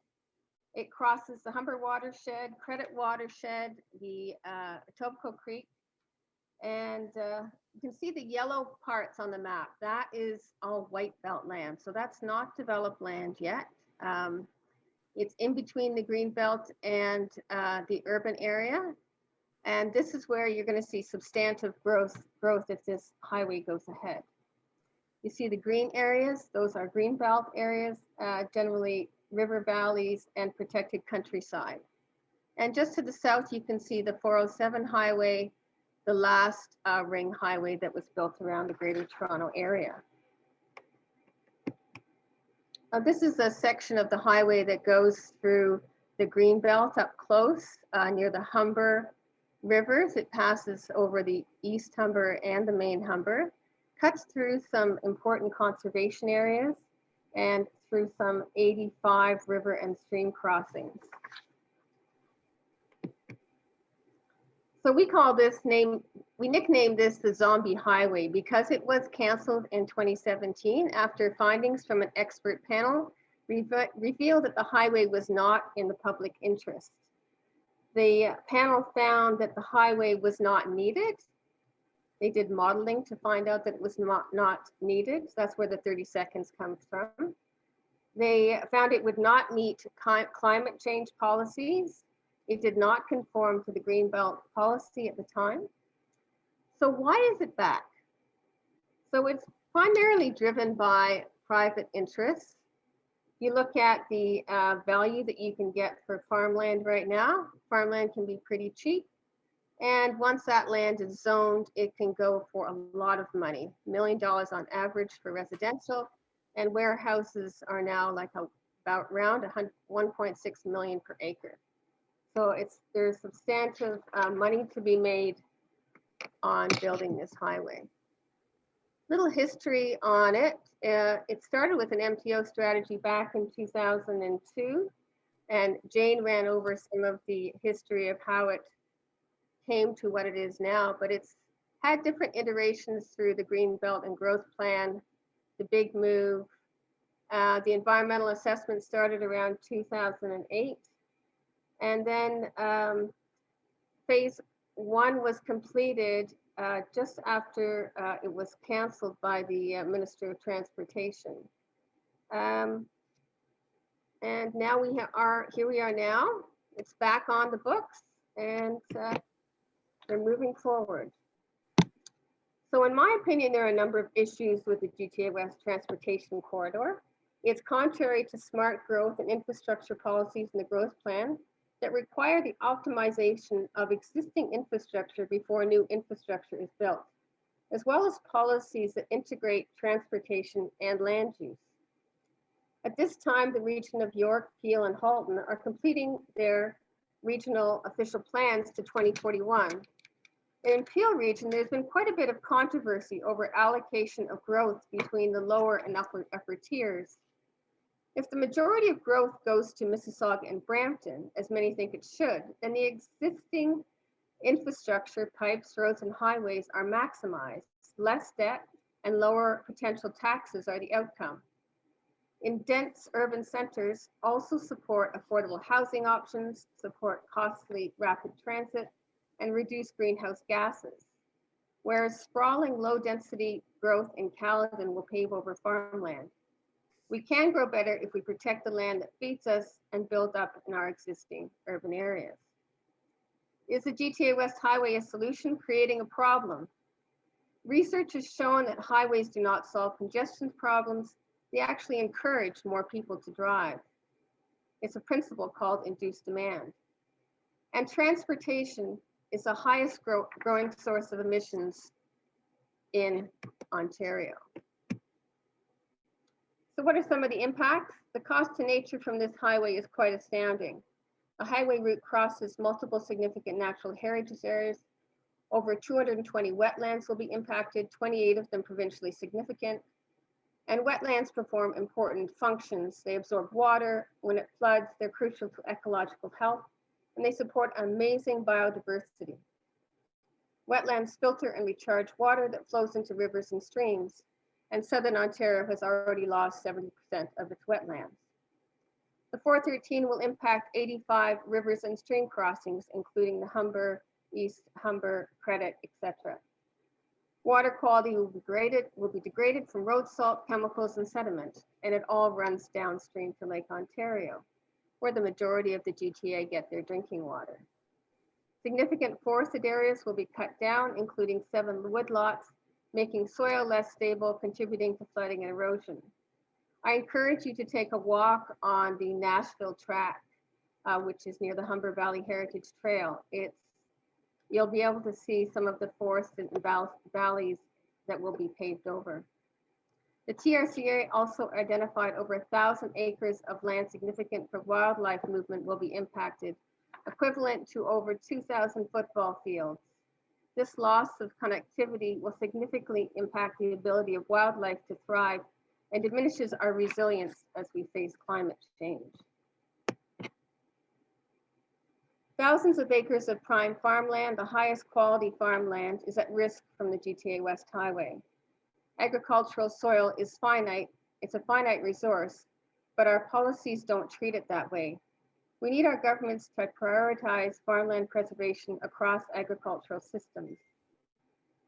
It crosses the Humber watershed, Credit watershed, the Etobicoke Creek, and you can see the yellow parts on the map. That is all white belt land, so that's not developed land yet. It's in between the green belt and the urban area, and this is where you're going to see substantive growth if this highway goes ahead. You see the green areas; those are green belt areas, generally river valleys and protected countryside. And just to the south, you can see the 407 highway, the last ring highway that was built around the Greater Toronto area. This is a section of the highway that goes through the green belt up close near the Humber rivers. It passes over the East Humber and the main Humber, cuts through some important conservation areas, and through some 85 river and stream crossings. So we nicknamed this the Zombie Highway because it was canceled in 2017 after findings from an expert panel revealed that the highway was not in the public interest. The panel found that the highway was not needed. They did modeling to find out that it was not needed. That's where the 30 seconds comes from. They found it would not meet climate change policies. It did not conform to the Greenbelt policy at the time. So why is it back? So it's primarily driven by private interests. You look at the value that you can get for farmland right now. Farmland can be pretty cheap. And once that land is zoned, it can go for a lot of money, $1 million on average for residential, and warehouses are now like about around 1.6 million per acre. So there's substantive money to be made on building this highway. Little history on it. It started with an MTO strategy back in 2002, and Jane ran over some of the history of how it came to what it is now, but it's had different iterations through the Green Belt and Growth Plan, the big move. The environmental assessment started around 2008. And then phase 1 was completed just after it was canceled by the Minister of Transportation. And now here we are now. It's back on the books, and they're moving forward. So in my opinion, there are a number of issues with the GTA West Transportation Corridor. It's contrary to smart growth and infrastructure policies in the growth plan that require the optimization of existing infrastructure before new infrastructure is built, as well as policies that integrate transportation and land use. At this time, the region of York, Peel, and Halton are completing their regional official plans to 2041. In Peel region, there's been quite a bit of controversy over allocation of growth between the lower and upper tiers. If the majority of growth goes to Mississauga and Brampton, as many think it should, then the existing infrastructure, pipes, roads, and highways are maximized. Less debt and lower potential taxes are the outcome. In dense urban centers, also support affordable housing options, support costly rapid transit, and reduce greenhouse gases. Whereas sprawling low-density growth in Caledon will pave over farmland. We can grow better if we protect the land that feeds us and build up in our existing urban areas. Is the GTA West Highway a solution creating a problem? Research has shown that highways do not solve congestion problems. They actually encourage more people to drive. It's a principle called induced demand. And transportation is the highest growing source of emissions in Ontario. So what are some of the impacts? The cost to nature from this highway is quite astounding. The highway route crosses multiple significant natural heritage areas. Over 220 wetlands will be impacted, 28 of them provincially significant. And wetlands perform important functions. They absorb water. When it floods, they're crucial to ecological health, and they support amazing biodiversity. Wetlands filter and recharge water that flows into rivers and streams, and Southern Ontario has already lost 70% of its wetlands. The 413 will impact 85 rivers and stream crossings, including the Humber, East Humber, Credit, etc. Water quality will be degraded from road salt, chemicals, and sediment, and it all runs downstream to Lake Ontario, where the majority of the GTA get their drinking water. Significant forested areas will be cut down, including 7 woodlots, making soil less stable, contributing to flooding and erosion. I encourage you to take a walk on the Nashville track, which is near the Humber Valley Heritage Trail. You'll be able to see some of the forests and valleys that will be paved over. The TRCA also identified over 1,000 acres of land significant for wildlife movement will be impacted, equivalent to over 2,000 football fields. This loss of connectivity will significantly impact the ability of wildlife to thrive and diminishes our resilience as we face climate change. Thousands of acres of prime farmland, the highest quality farmland, is at risk from the GTA West Highway. Agricultural soil is finite, it's a finite resource, but our policies don't treat it that way. We need our governments to prioritize farmland preservation across agricultural systems.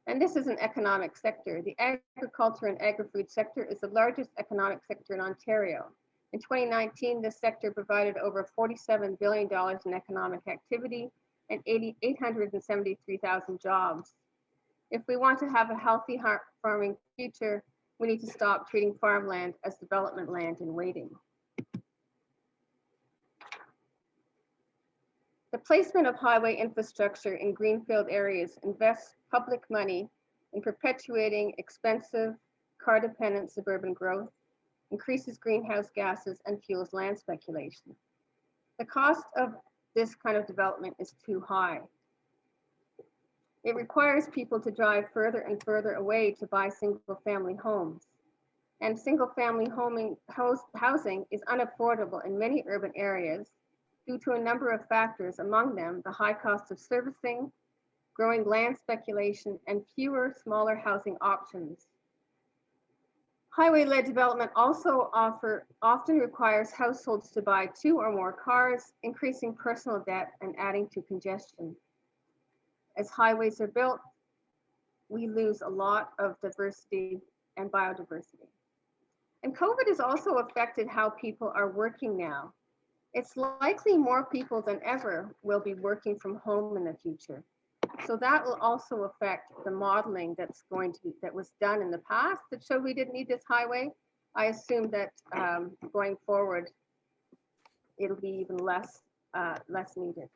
And this is an economic sector. The agriculture and agri-food sector is the largest economic sector in Ontario. In 2019, this sector provided over $47 billion in economic activity and 873,000 jobs. If we want to have a healthy farming future, we need to stop treating farmland as development land in waiting. The placement of highway infrastructure in greenfield areas invests public money in perpetuating expensive, car-dependent suburban growth, increases greenhouse gases, and fuels land speculation. The cost of this kind of development is too high. It requires people to drive further and further away to buy single-family homes. And single-family housing is unaffordable in many urban areas due to a number of factors, among them the high cost of servicing, growing land speculation, and fewer, smaller housing options. Highway-led development also often requires households to buy 2 or more cars, increasing personal debt and adding to congestion. As highways are built, we lose a lot of diversity and biodiversity. And COVID has also affected how people are working now. It's likely more people than ever will be working from home in the future. So that will also affect the modeling that was done in the past that showed we didn't need this highway. I assume that going forward, it'll be even less needed.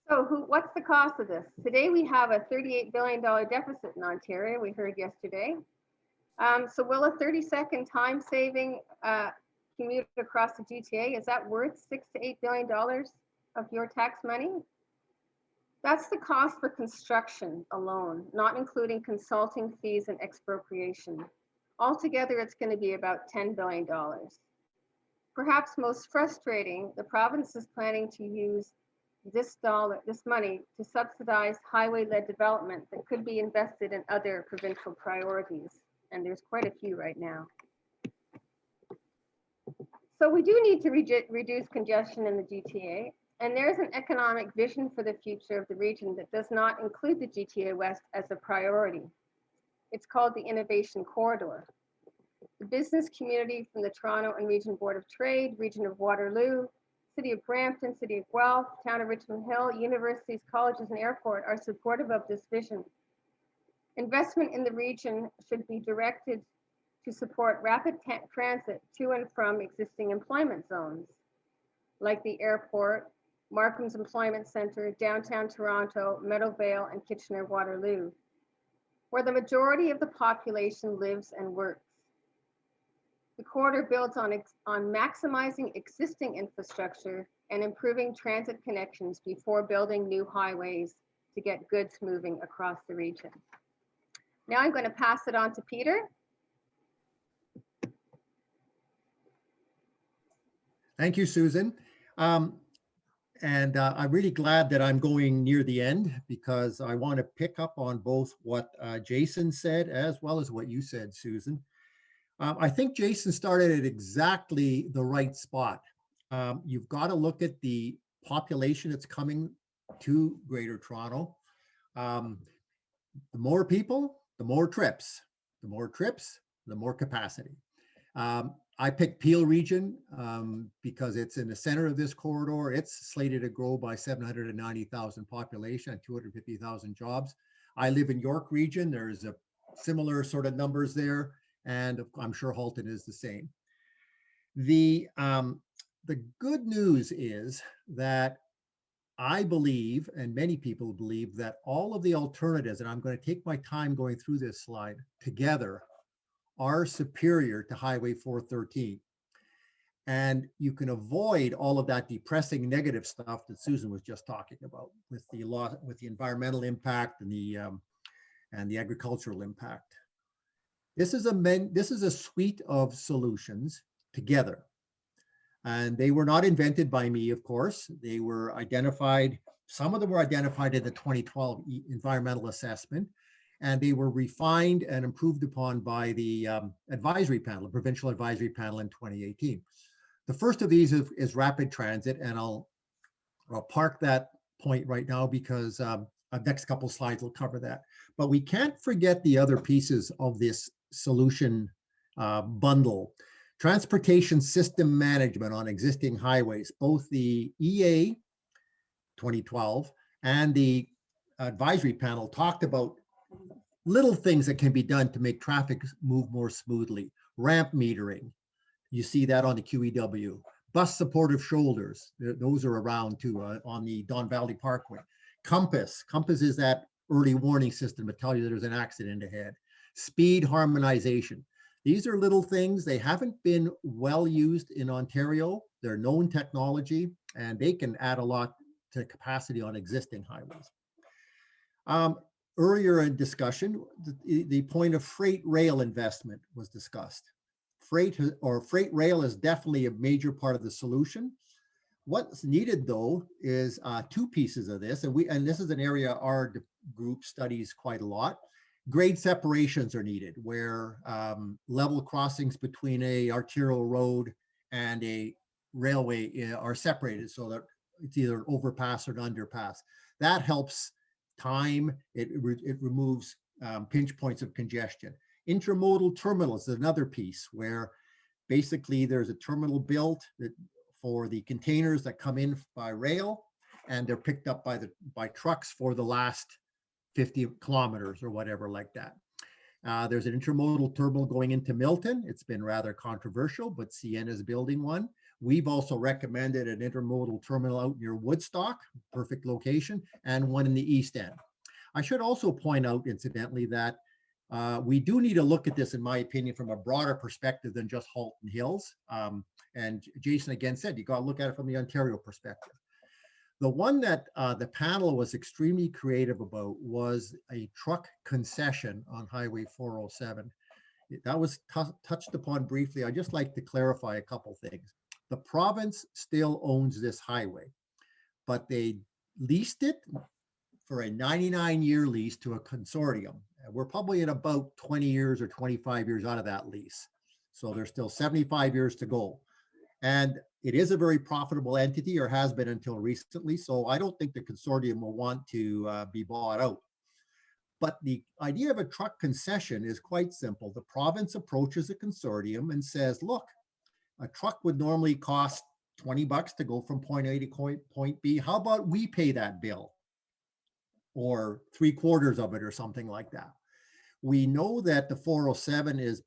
So what's the cost of this? Today we have a $38 billion deficit in Ontario, we heard yesterday. So will a 30-second time-saving commute across the GTA, is that worth $6 to $8 billion of your tax money? That's the cost for construction alone, not including consulting fees and expropriation. Altogether, it's going to be about $10 billion. Perhaps most frustrating, the province is planning to use this money to subsidize highway-led development that could be invested in other provincial priorities. And there's quite a few right now. So we do need to reduce congestion in the GTA. And there's an economic vision for the future of the region that does not include the GTA West as a priority. It's called the Innovation Corridor. The business community from the Toronto and Region Board of Trade, Region of Waterloo, City of Brampton, City of Guelph, Town of Richmond Hill, universities, colleges, and airport are supportive of this vision. Investment in the region should be directed to support rapid transit to and from existing employment zones, like the airport, Markham's Employment Centre, downtown Toronto, Meadowvale, and Kitchener-Waterloo, where the majority of the population lives and works. The corridor builds on maximizing existing infrastructure and improving transit connections before building new highways to get goods moving across the region. Now I'm going to pass it on to Peter. Thank you, Susan. I'm really glad that I'm going near the end because I want to pick up on both what Jason said as well as what you said, Susan. I think Jason started at exactly the right spot. You've got to look at the population that's coming to Greater Toronto. The more people, the more trips. The more trips, the more capacity. I picked Peel region because it's in the center of this corridor. It's slated to grow by 790,000 population and 250,000 jobs. I live in York region. There's a similar sort of numbers there. And I'm sure Halton is the same. The good news is that I believe, and many people believe, that all of the alternatives, and I'm going to take my time going through this slide, together are superior to Highway 413. And you can avoid all of that depressing negative stuff that Susan was just talking about with the environmental impact and the agricultural impact. This is a suite of solutions together. And they were not invented by me, of course. They were identified, some of them were identified in the 2012 environmental assessment. and they were refined and improved upon by the advisory panel, provincial advisory panel in 2018. The first of these is rapid transit, and I'll park that point right now because the next couple slides will cover that. But we can't forget the other pieces of this solution bundle. Transportation system management on existing highways, both the EA 2012 and the advisory panel talked about little things that can be done to make traffic move more smoothly. Ramp metering, you see that on the QEW. Bus supportive shoulders, those are around too on the Don Valley Parkway. Compass is that early warning system to tell you there's an accident ahead. Speed harmonization. These are little things. They haven't been well used in Ontario. They're known technology, and they can add a lot to capacity on existing highways. Earlier in discussion, the point of freight rail investment was discussed. Freight rail is definitely a major part of the solution. What's needed though is two pieces of this, and this is an area our group studies quite a lot. Grade separations are needed where level crossings between a arterial road and a railway are separated so that it's either an overpass or an underpass. That helps time, it removes pinch points of congestion. Intermodal terminals is another piece where basically there's a terminal built for the containers that come in by rail, and they're picked up by trucks for the last 50 kilometers or whatever like that. There's an intermodal terminal going into Milton. It's been rather controversial, but CN is building one. We've also recommended an intermodal terminal out near Woodstock, perfect location, and one in the East End. I should also point out, incidentally, that we do need to look at this, in my opinion, from a broader perspective than just Halton Hills. And Jason again said, you got to look at it from the Ontario perspective. The one that the panel was extremely creative about was a truck concession on Highway 407. That was touched upon briefly. I'd just like to clarify a couple things. The province still owns this highway, but they leased it for a 99-year lease to a consortium. We're probably at about 20 years or 25 years out of that lease. So there's still 75 years to go. And it is a very profitable entity, or has been until recently. So I don't think the consortium will want to be bought out. But the idea of a truck concession is quite simple. The province approaches a consortium and says, look, a truck would normally cost $20 to go from point A to point B. How about we pay that bill? Or 3/4 of it or something like that. We know that the 407 is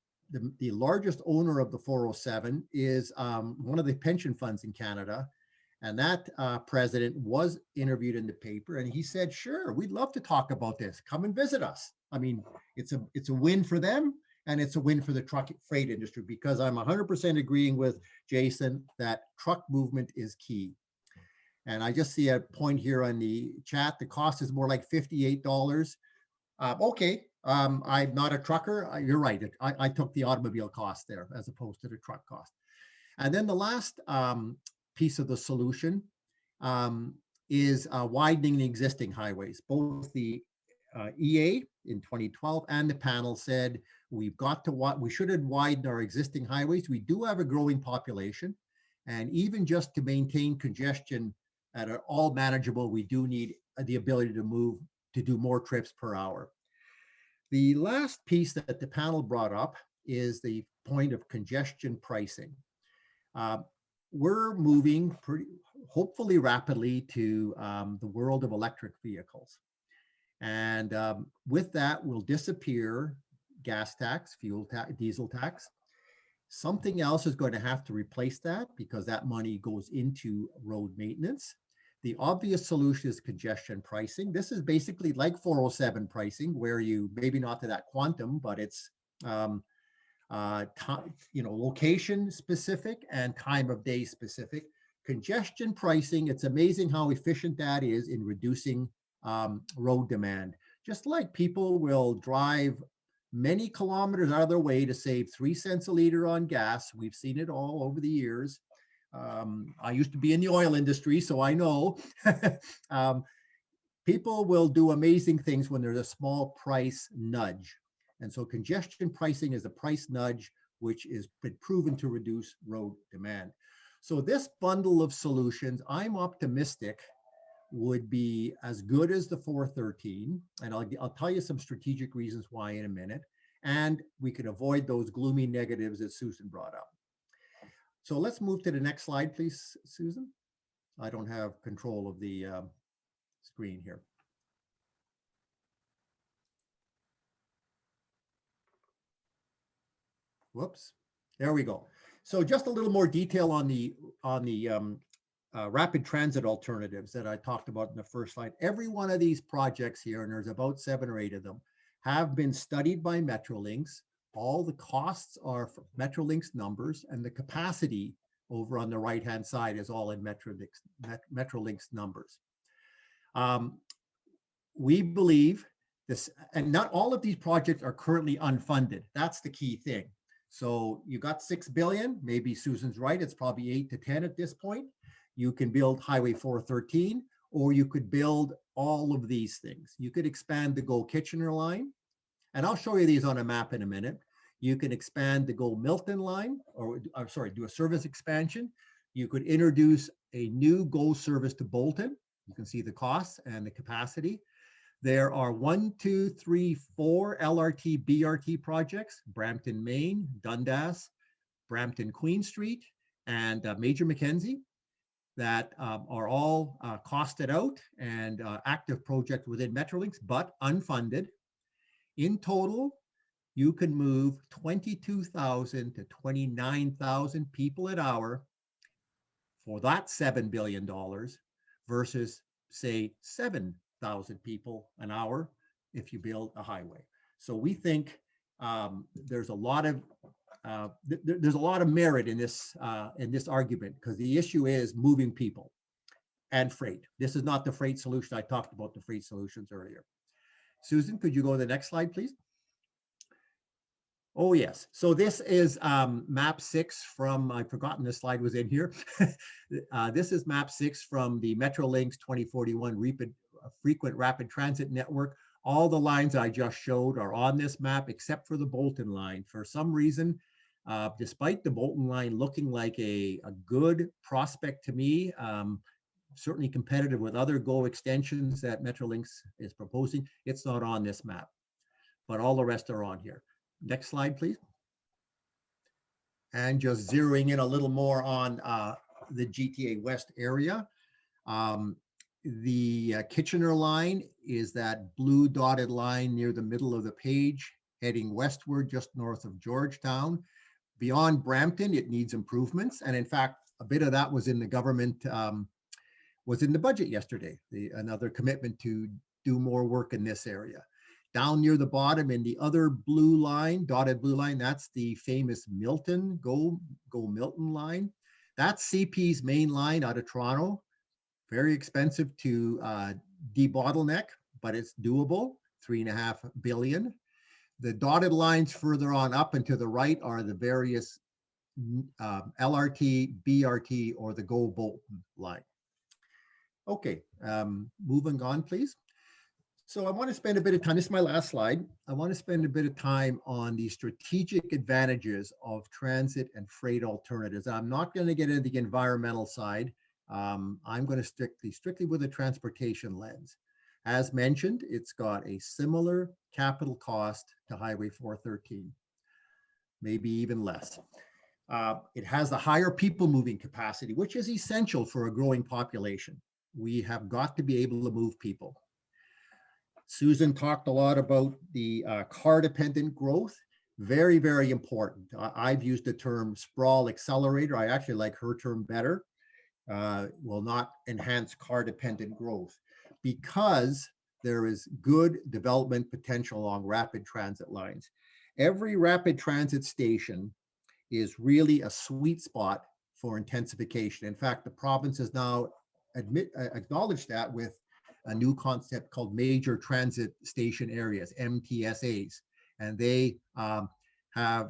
the largest owner of the 407 is one of the pension funds in Canada. And that president was interviewed in the paper, and he said, sure, we'd love to talk about this. Come and visit us. I mean, it's a win for them, and it's a win for the truck freight industry, because I'm 100% agreeing with Jason that truck movement is key. And I just see a point here on the chat. The cost is more like $58. Okay, I'm not a trucker. You're right. I took the automobile cost there as opposed to the truck cost. And then the last piece of the solution is widening the existing highways. Both the EA in 2012 and the panel said we should widen our existing highways. We do have a growing population, and even just to maintain congestion at an all manageable, we do need the ability to do more trips per hour. The last piece that the panel brought up is the point of congestion pricing. We're moving hopefully rapidly to the world of electric vehicles. And with that will disappear gas tax, fuel tax, diesel tax. Something else is going to have to replace that, because that money goes into road maintenance. The obvious solution is congestion pricing. This is basically like 407 pricing, where you, maybe not to that quantum, but it's location specific and time of day specific. Congestion pricing, it's amazing how efficient that is in reducing road demand. Just like people will drive many kilometers out of their way to save 3 cents a liter on gas. We've seen it all over the years. I used to be in the oil industry, so I know. People will do amazing things when there's a small price nudge. And so congestion pricing is a price nudge, which is been proven to reduce road demand. So this bundle of solutions, I'm optimistic, would be as good as the 413. And I'll tell you some strategic reasons why in a minute. And we can avoid those gloomy negatives that Susan brought up. So let's move to the next slide, please, Susan. I don't have control of the screen here. Whoops, there we go. So just a little more detail on the rapid transit alternatives that I talked about in the first slide. Every one of these projects here, and there's about 7 or 8 of them, have been studied by Metrolinx. All the costs are from Metrolinx numbers, and the capacity over on the right-hand side is all in Metrolinx numbers. We believe this, and not all of these projects are currently unfunded. That's the key thing. So you got 6 billion, maybe Susan's right, it's probably 8 to 10 at this point. You can build Highway 413, or you could build all of these things. You could expand the Go Kitchener line, and I'll show you these on a map in a minute. You can expand the Go Milton line, or sorry, do a service expansion. You could introduce a new Go service to Bolton. You can see the costs and the capacity. There are 1, 2, 3, 4 LRT, BRT projects, Brampton, Maine, Dundas, Brampton, Queen Street, and Major Mackenzie, that are all costed out and active projects within Metrolinx, but unfunded. In total, you can move 22,000 to 29,000 people an hour for that $7 billion versus, say, 7,000 people an hour if you build a highway. So we think there's a lot of merit in this argument, because the issue is moving people and freight. This is not the freight solution. I talked about the freight solutions earlier. Susan, could you go to the next slide, please? Oh, yes. So this is map 6 from, I've forgotten this slide was in here. This is map 6 from the Metrolinx 2041 frequent rapid transit network. All the lines I just showed are on this map except for the Bolton line. For some reason, despite the Bolton line looking like a good prospect to me, certainly competitive with other Go extensions that Metrolinx is proposing, it's not on this map, but all the rest are on here. Next slide, please. And just zeroing in a little more on the GTA West area. The Kitchener line is that blue dotted line near the middle of the page, heading westward just north of Georgetown. Beyond Brampton, it needs improvements. And in fact, a bit of that was in the government, was in the budget yesterday, another commitment to do more work in this area. Down near the bottom in the other blue line, dotted blue line, that's the famous Milton, Go Milton line. That's CP's main line out of Toronto. Very expensive to debottleneck, but it's doable, $3.5 billion. The dotted lines further on up and to the right are the various LRT, BRT, or the Go Bolton line. Okay, moving on, please. So I want to spend a bit of time, this is my last slide. I want to spend a bit of time on the strategic advantages of transit and freight alternatives. I'm not going to get into the environmental side. I'm going to strictly with a transportation lens. As mentioned, it's got a similar capital cost to Highway 413, maybe even less. It has the higher people moving capacity, which is essential for a growing population. We have got to be able to move people. Susan talked a lot about the car-dependent growth. Very, very important. I've used the term sprawl accelerator. I actually like her term better. Will not enhance car-dependent growth because there is good development potential along rapid transit lines. Every rapid transit station is really a sweet spot for intensification. In fact, the province has now acknowledged that with a new concept called major transit station areas, MTSAs, and they have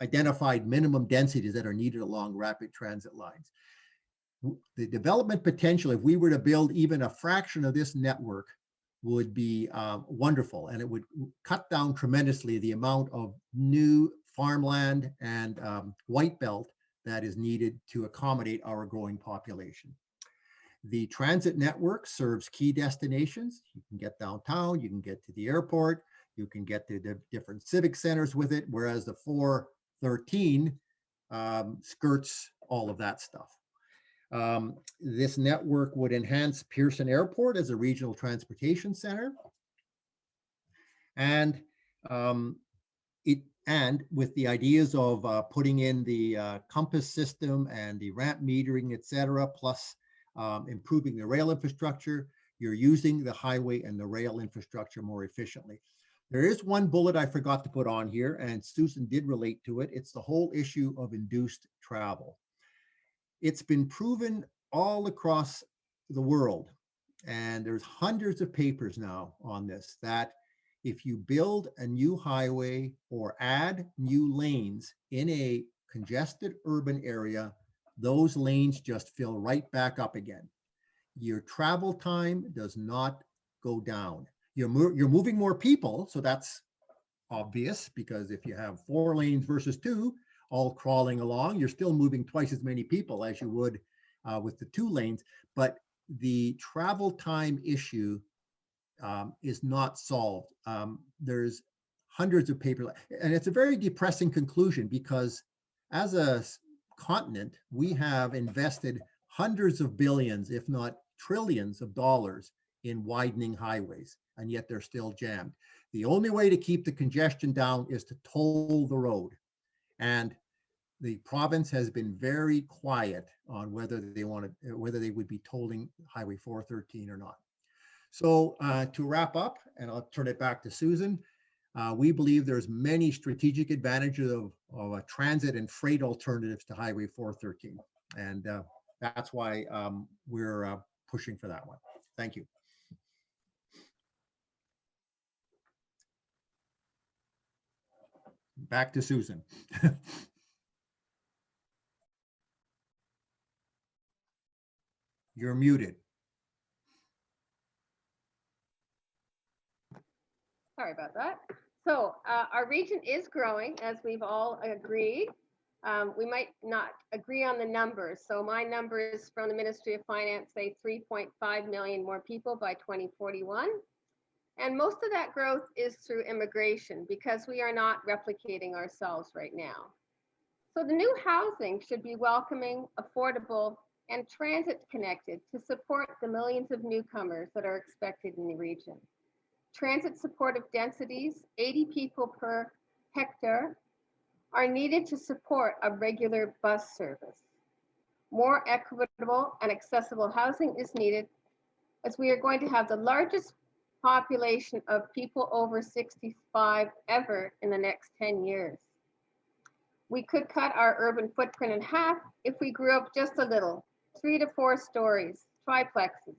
identified minimum densities that are needed along rapid transit lines. the development potential, if we were to build even a fraction of this network, would be wonderful, and it would cut down tremendously the amount of new farmland and white belt that is needed to accommodate our growing population. The transit network serves key destinations. You can get downtown, you can get to the airport, you can get to the different civic centers with it, whereas the 413 skirts all of that stuff. This network would enhance Pearson Airport as a regional transportation center. And with the ideas of putting in the compass system and the ramp metering, et cetera, plus improving the rail infrastructure, you're using the highway and the rail infrastructure more efficiently. There is one bullet I forgot to put on here, and Susan did relate to it. It's the whole issue of induced travel. It's been proven all across the world, and there's hundreds of papers now on this, that if you build a new highway or add new lanes in a congested urban area, those lanes just fill right back up again. Your travel time does not go down. You're moving more people, so that's obvious, because if you have 4 lanes versus 2, all crawling along, you're still moving twice as many people as you would with the 2 lanes. But the travel time issue is not solved. There's hundreds of papers, and it's a very depressing conclusion, because as a continent, we have invested hundreds of billions, if not trillions of dollars in widening highways, and yet they're still jammed. The only way to keep the congestion down is to toll the road. And the province has been very quiet on whether they would be tolling Highway 413 or not. So to wrap up, and I'll turn it back to Susan, we believe there's many strategic advantages of transit and freight alternatives to Highway 413. And that's why we're pushing for that one. Thank you. Back to Susan. You're muted. Sorry about that. So our region is growing, as we've all agreed. We might not agree on the numbers. So my numbers from the Ministry of Finance say 3.5 million more people by 2041. And most of that growth is through immigration, because we are not replicating ourselves right now. So the new housing should be welcoming, affordable, and transit connected to support the millions of newcomers that are expected in the region. Transit supportive densities, 80 people per hectare, are needed to support a regular bus service. More equitable and accessible housing is needed, as we are going to have the largest population of people over 65 ever in the next 10 years. We could cut our urban footprint in half if we grew up just a little, 3 to 4 stories, triplexes.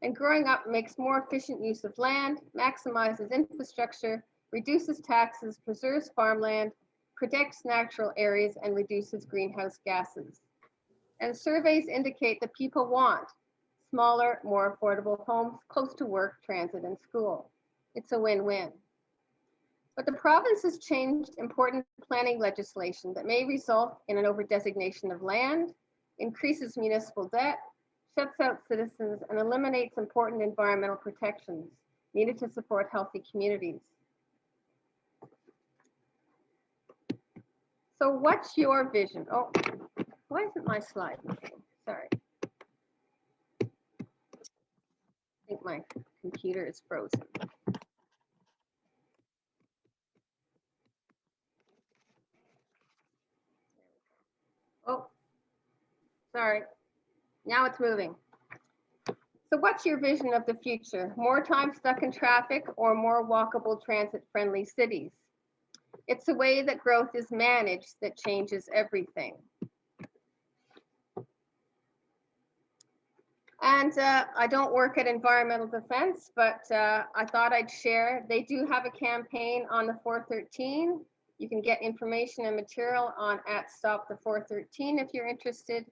And growing up makes more efficient use of land, maximizes infrastructure, reduces taxes, preserves farmland, protects natural areas, and reduces greenhouse gases. And surveys indicate that people want smaller, more affordable homes close to work, transit, and school. It's a win-win. But the province has changed important planning legislation that may result in an overdesignation of land, increases municipal debt, shuts out citizens, and eliminates important environmental protections needed to support healthy communities. So what's your vision? Oh, why isn't my slide moving? Sorry. I think my computer is frozen. Oh, sorry. Now it's moving. So what's your vision of the future? More time stuck in traffic or more walkable transit-friendly cities? It's the way that growth is managed that changes everything. And I don't work at Environmental Defense, but I thought I'd share. They do have a campaign on the 413. You can get information and material on @StopThe413 if you're interested.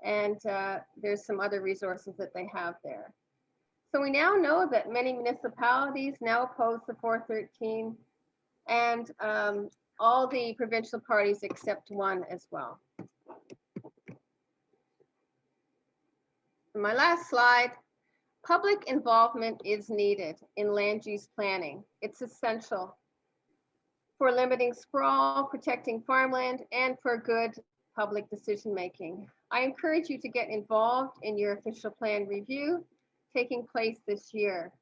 And there's some other resources that they have there. So we now know that many municipalities now oppose the 413, and all the provincial parties except one as well. My last slide, public involvement is needed in land use planning. It's essential for limiting sprawl, protecting farmland, and for good public decision-making. I encourage you to get involved in your official plan review taking place this year.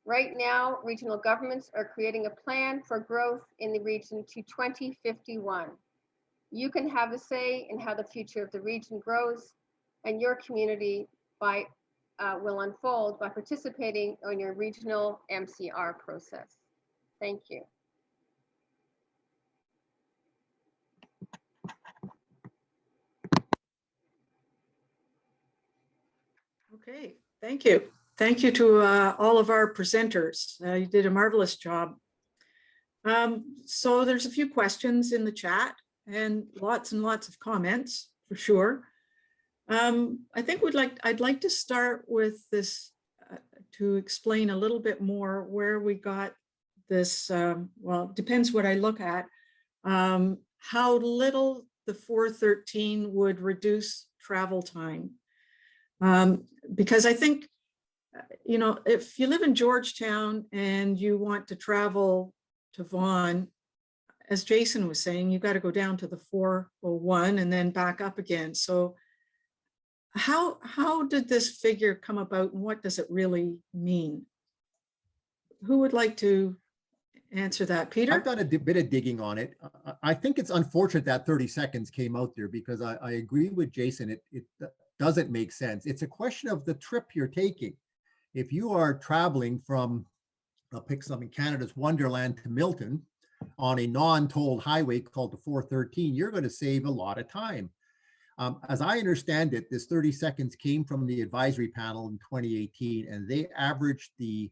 Right now, regional governments are creating a plan for growth in the region to 2051. You can have a say in how the future of the region grows, and your community will unfold by participating in your regional MCR process. Thank you. Okay, thank you. Thank you to all of our presenters. You did a marvelous job. So there's a few questions in the chat and lots of comments for sure. I think I'd like to start with this to explain a little bit more where we got this, well, it depends what I look at, how little the 413 would reduce travel time. Because I think, you know, if you live in Georgetown and you want to travel to Vaughan, as Jason was saying, you got to go down to the 401 and then back up again. So how did this figure come about and what does it really mean? Who would like to answer that? Peter? I've done a bit of digging on it. I think it's unfortunate that 30 seconds came out there because I agree with Jason. It doesn't make sense. It's a question of the trip you're taking. If you are traveling from, I'll pick something, Canada's Wonderland to Milton on a non-tolled highway called the 413, you're going to save a lot of time. As I understand it, this 30 seconds came from the advisory panel in 2018, and they averaged the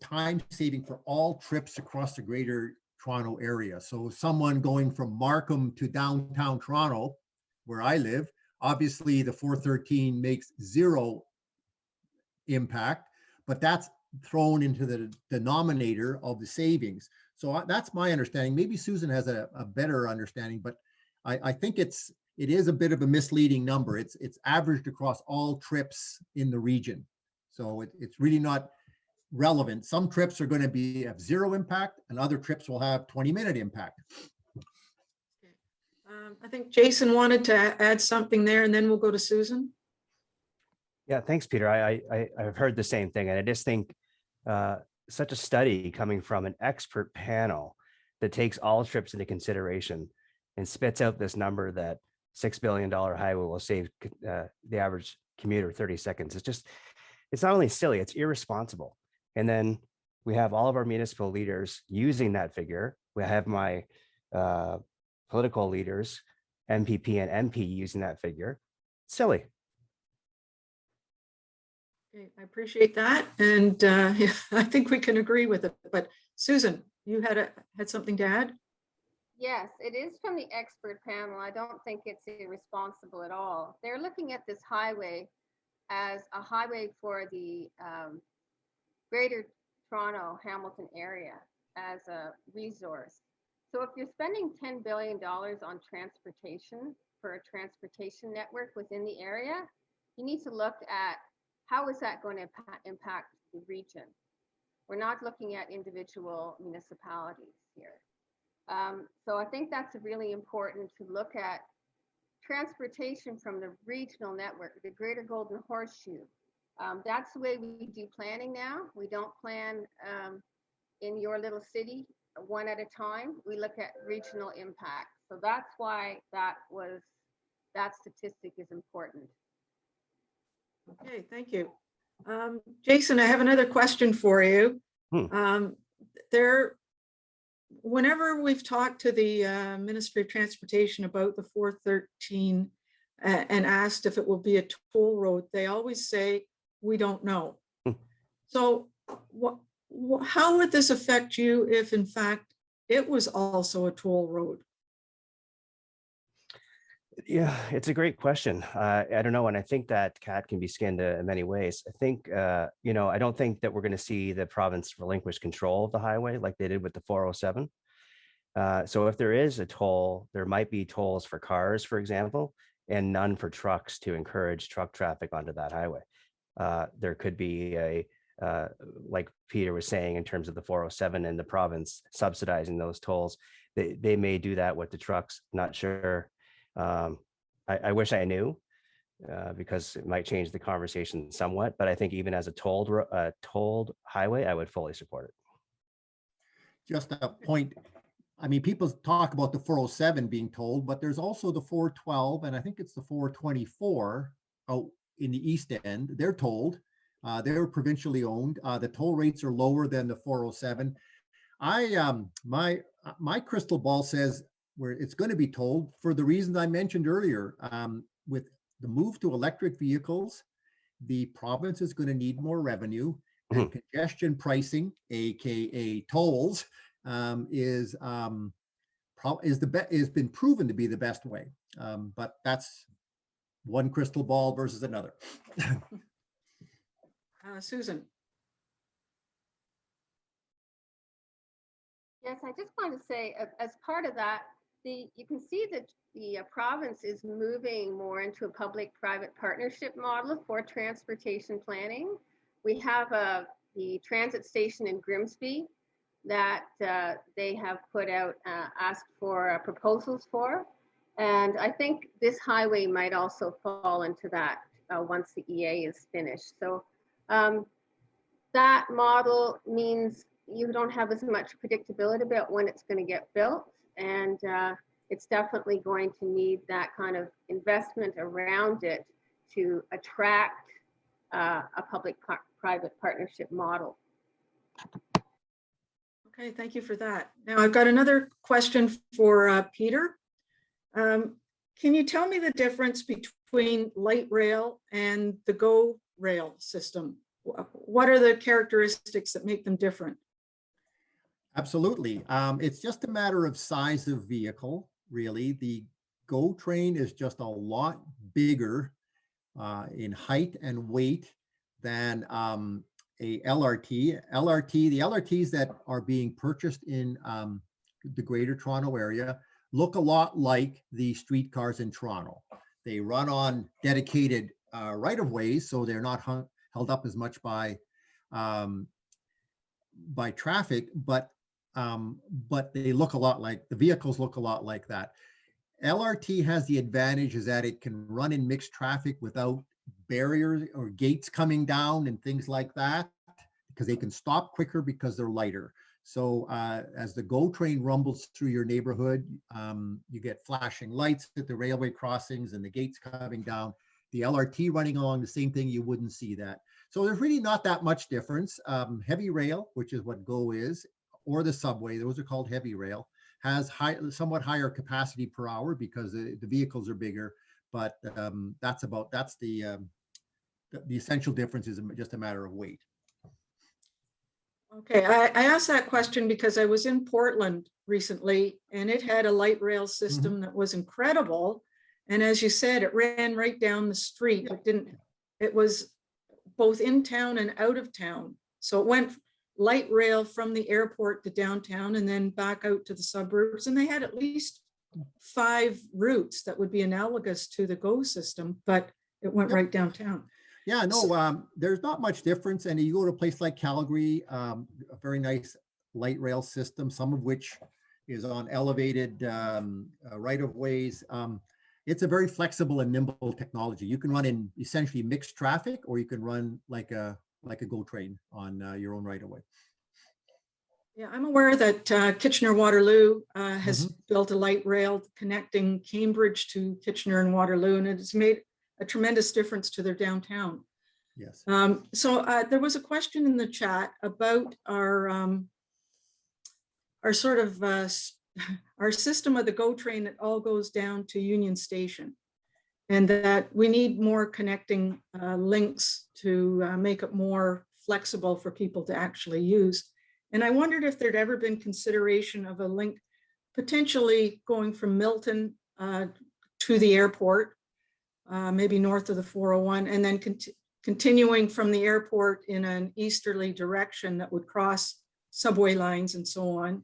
time saving for all trips across the greater Toronto area. So someone going from Markham to downtown Toronto, where I live, obviously the 413 makes zero impact, but that's thrown into the denominator of the savings. So that's my understanding. Maybe Susan has a better understanding, but I think it is a bit of a misleading number. It's averaged across all trips in the region. So it's really not relevant. Some trips are going to have zero impact and other trips will have 20-minute impact. I think Jason wanted to add something there and then we'll go to Susan. Yeah, thanks, Peter. I've heard the same thing. And I just think such a study coming from an expert panel that takes all trips into consideration and spits out this number that $6 billion highway will save the average commuter 30 seconds. It's not only silly, it's irresponsible. And then we have all of our municipal leaders using that figure. We have my political leaders, MPP and MP, using that figure. Silly. Okay, I appreciate that. And yeah, I think we can agree with it. But Susan, you had something to add? Yes, it is from the expert panel. I don't think it's irresponsible at all. They're looking at this highway as a highway for the Greater Toronto Hamilton area as a resource. So if you're spending $10 billion on transportation for a transportation network within the area, you need to look at how is that going to impact the region. We're not looking at individual municipalities here. So I think that's really important to look at transportation from the regional network, the Greater Golden Horseshoe. That's the way we do planning now. We don't plan in your little city one at a time. We look at regional impact. So that's why that statistic is important. Okay, thank you. Jason, I have another question for you. Whenever we've talked to the Ministry of Transportation about the 413 and asked if it will be a toll road, they always say, we don't know. So how would this affect you if in fact it was also a toll road? Yeah, it's a great question. I don't know. And I think that cat can be skinned in many ways. I think, I don't think that we're going to see the province relinquish control of the highway like they did with the 407. So if there is a toll, there might be tolls for cars, for example, and none for trucks to encourage truck traffic onto that highway. There could be like Peter was saying, in terms of the 407 and the province subsidizing those tolls, they may do that with the trucks, not sure. I wish I knew, because it might change the conversation somewhat, but I think even as a tolled highway, I would fully support it. Just a point. I mean, people talk about the 407 being tolled, but there's also the 412, and I think it's the 424 out in the east end. They're tolled. They're provincially owned. The toll rates are lower than the 407. My crystal ball says where it's going to be tolled for the reasons I mentioned earlier. With the move to electric vehicles, the province is going to need more revenue, and congestion pricing, aka tolls, is been proven to be the best way. But that's one crystal ball versus another. Susan. Yes, I just want to say, as part of that, you can see that the province is moving more into a public-private partnership model for transportation planning. We have the transit station in Grimsby that they have put out, asked for proposals for. And I think this highway might also fall into that once the EA is finished. So that model means you don't have as much predictability about when it's going to get built. And it's definitely going to need that kind of investment around it to attract a public-private partnership model. Okay, thank you for that. Now I've got another question for Peter. Can you tell me the difference between light rail and the GO rail system? What are the characteristics that make them different? Absolutely. It's just a matter of size of vehicle, really. The GO train is just a lot bigger in height and weight than a LRT. The LRTs that are being purchased in the Greater Toronto area look a lot like the streetcars in Toronto. They run on dedicated right-of-ways, so they're not held up as much by traffic, but they look a lot like, the vehicles look a lot like that. LRT has the advantage is that it can run in mixed traffic without barriers or gates coming down and things like that, because they can stop quicker because they're lighter. So as the GO train rumbles through your neighborhood, you get flashing lights at the railway crossings and the gates coming down. The LRT running along the same thing, you wouldn't see that. So there's really not that much difference. Heavy rail, which is what GO is, or the subway, those are called heavy rail, has somewhat higher capacity per hour because the vehicles are bigger, but that's the essential difference is just a matter of weight. Okay, I asked that question because I was in Portland recently and it had a light rail system that was incredible. And as you said, it ran right down the street. It was both in town and out of town. So it went light rail from the airport to downtown and then back out to the suburbs. And they had at least 5 routes that would be analogous to the GO system, but it went right downtown. Yeah, no, there's not much difference. And you go to a place like Calgary, a very nice light rail system, some of which is on elevated right-of-ways. It's a very flexible and nimble technology. You can run in essentially mixed traffic, or you can run like a GO train on your own right-of-way. Yeah, I'm aware that Kitchener-Waterloo has built a light rail connecting Cambridge to Kitchener and Waterloo, and it has made a tremendous difference to their downtown. Yes. So there was a question in the chat about our sort of our system of the GO train that all goes down to Union Station, and that we need more connecting links to make it more flexible for people to actually use. And I wondered if there'd ever been consideration of a link potentially going from Milton to the airport, maybe north of the 401, and then continuing from the airport in an easterly direction that would cross subway lines and so on,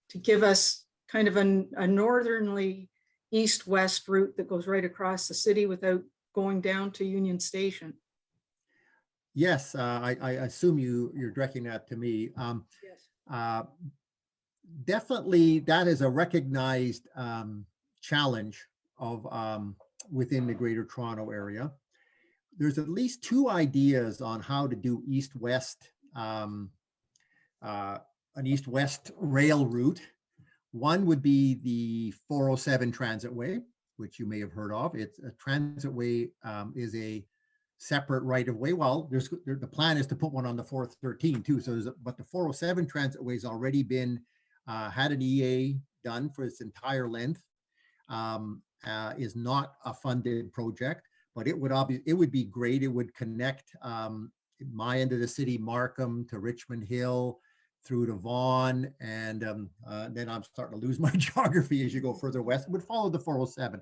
to give us kind of a northernly east-west route that goes right across the city without going down to Union Station. Yes, I assume you're directing that to me. Yes. Definitely, that is a recognized challenge of within the Greater Toronto Area. There's at least two ideas on how to do east-west, an east-west rail route. One would be the 407 Transitway, which you may have heard of. It's a transitway, is a separate right of way. Well, the plan is to put one on the 413 too. So, but the 407 Transitway has already been had an EA done for its entire length. Is not a funded project, but it would be great. It would connect my end of the city, Markham, to Richmond Hill, through to Vaughan, and then I'm starting to lose my geography as you go further west. It would follow the 407.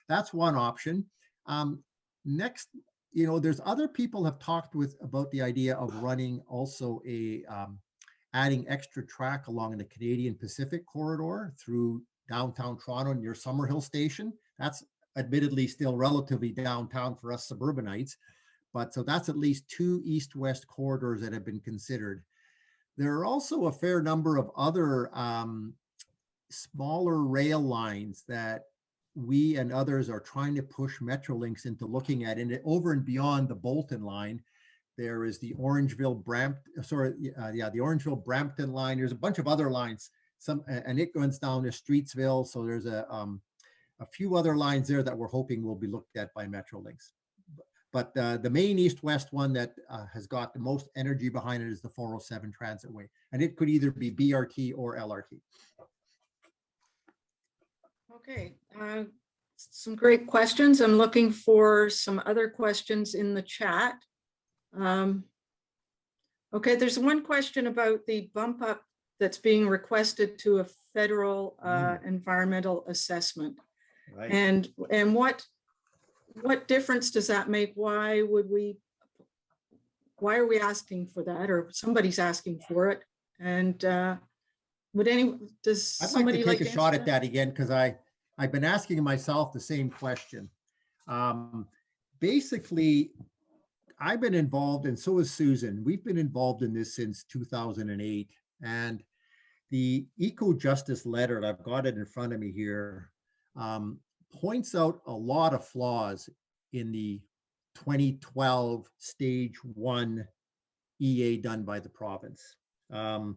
That's one option. Next, there's other people have talked about the idea of running also adding extra track along the Canadian Pacific corridor through downtown Toronto near Summerhill Station. That's admittedly still relatively downtown for us suburbanites, but so that's at least two east-west corridors that have been considered. There are also a fair number of other smaller rail lines that we and others are trying to push Metrolinx into looking at. And over and beyond the Bolton line, there is the the Orangeville-Brampton line. There's a bunch of other lines, and it goes down to Streetsville. So there's a few other lines there that we're hoping will be looked at by Metrolinx. But the main east-west one that has got the most energy behind it is the 407 Transitway. And it could either be BRT or LRT. Okay, some great questions. I'm looking for some other questions in the chat. Okay, there's one question about the bump up that's being requested to a federal environmental assessment. Right. And what difference does that make? Why are we asking for that, or somebody's asking for it? And does somebody like to take a shot at that that again, because I've been asking myself the same question. Basically, I've been involved, and so has Susan. We've been involved in this since 2008, and the eco-justice letter, and I've got it in front of me here, points out a lot of flaws in the 2012 stage 1 EA done by the province. I'll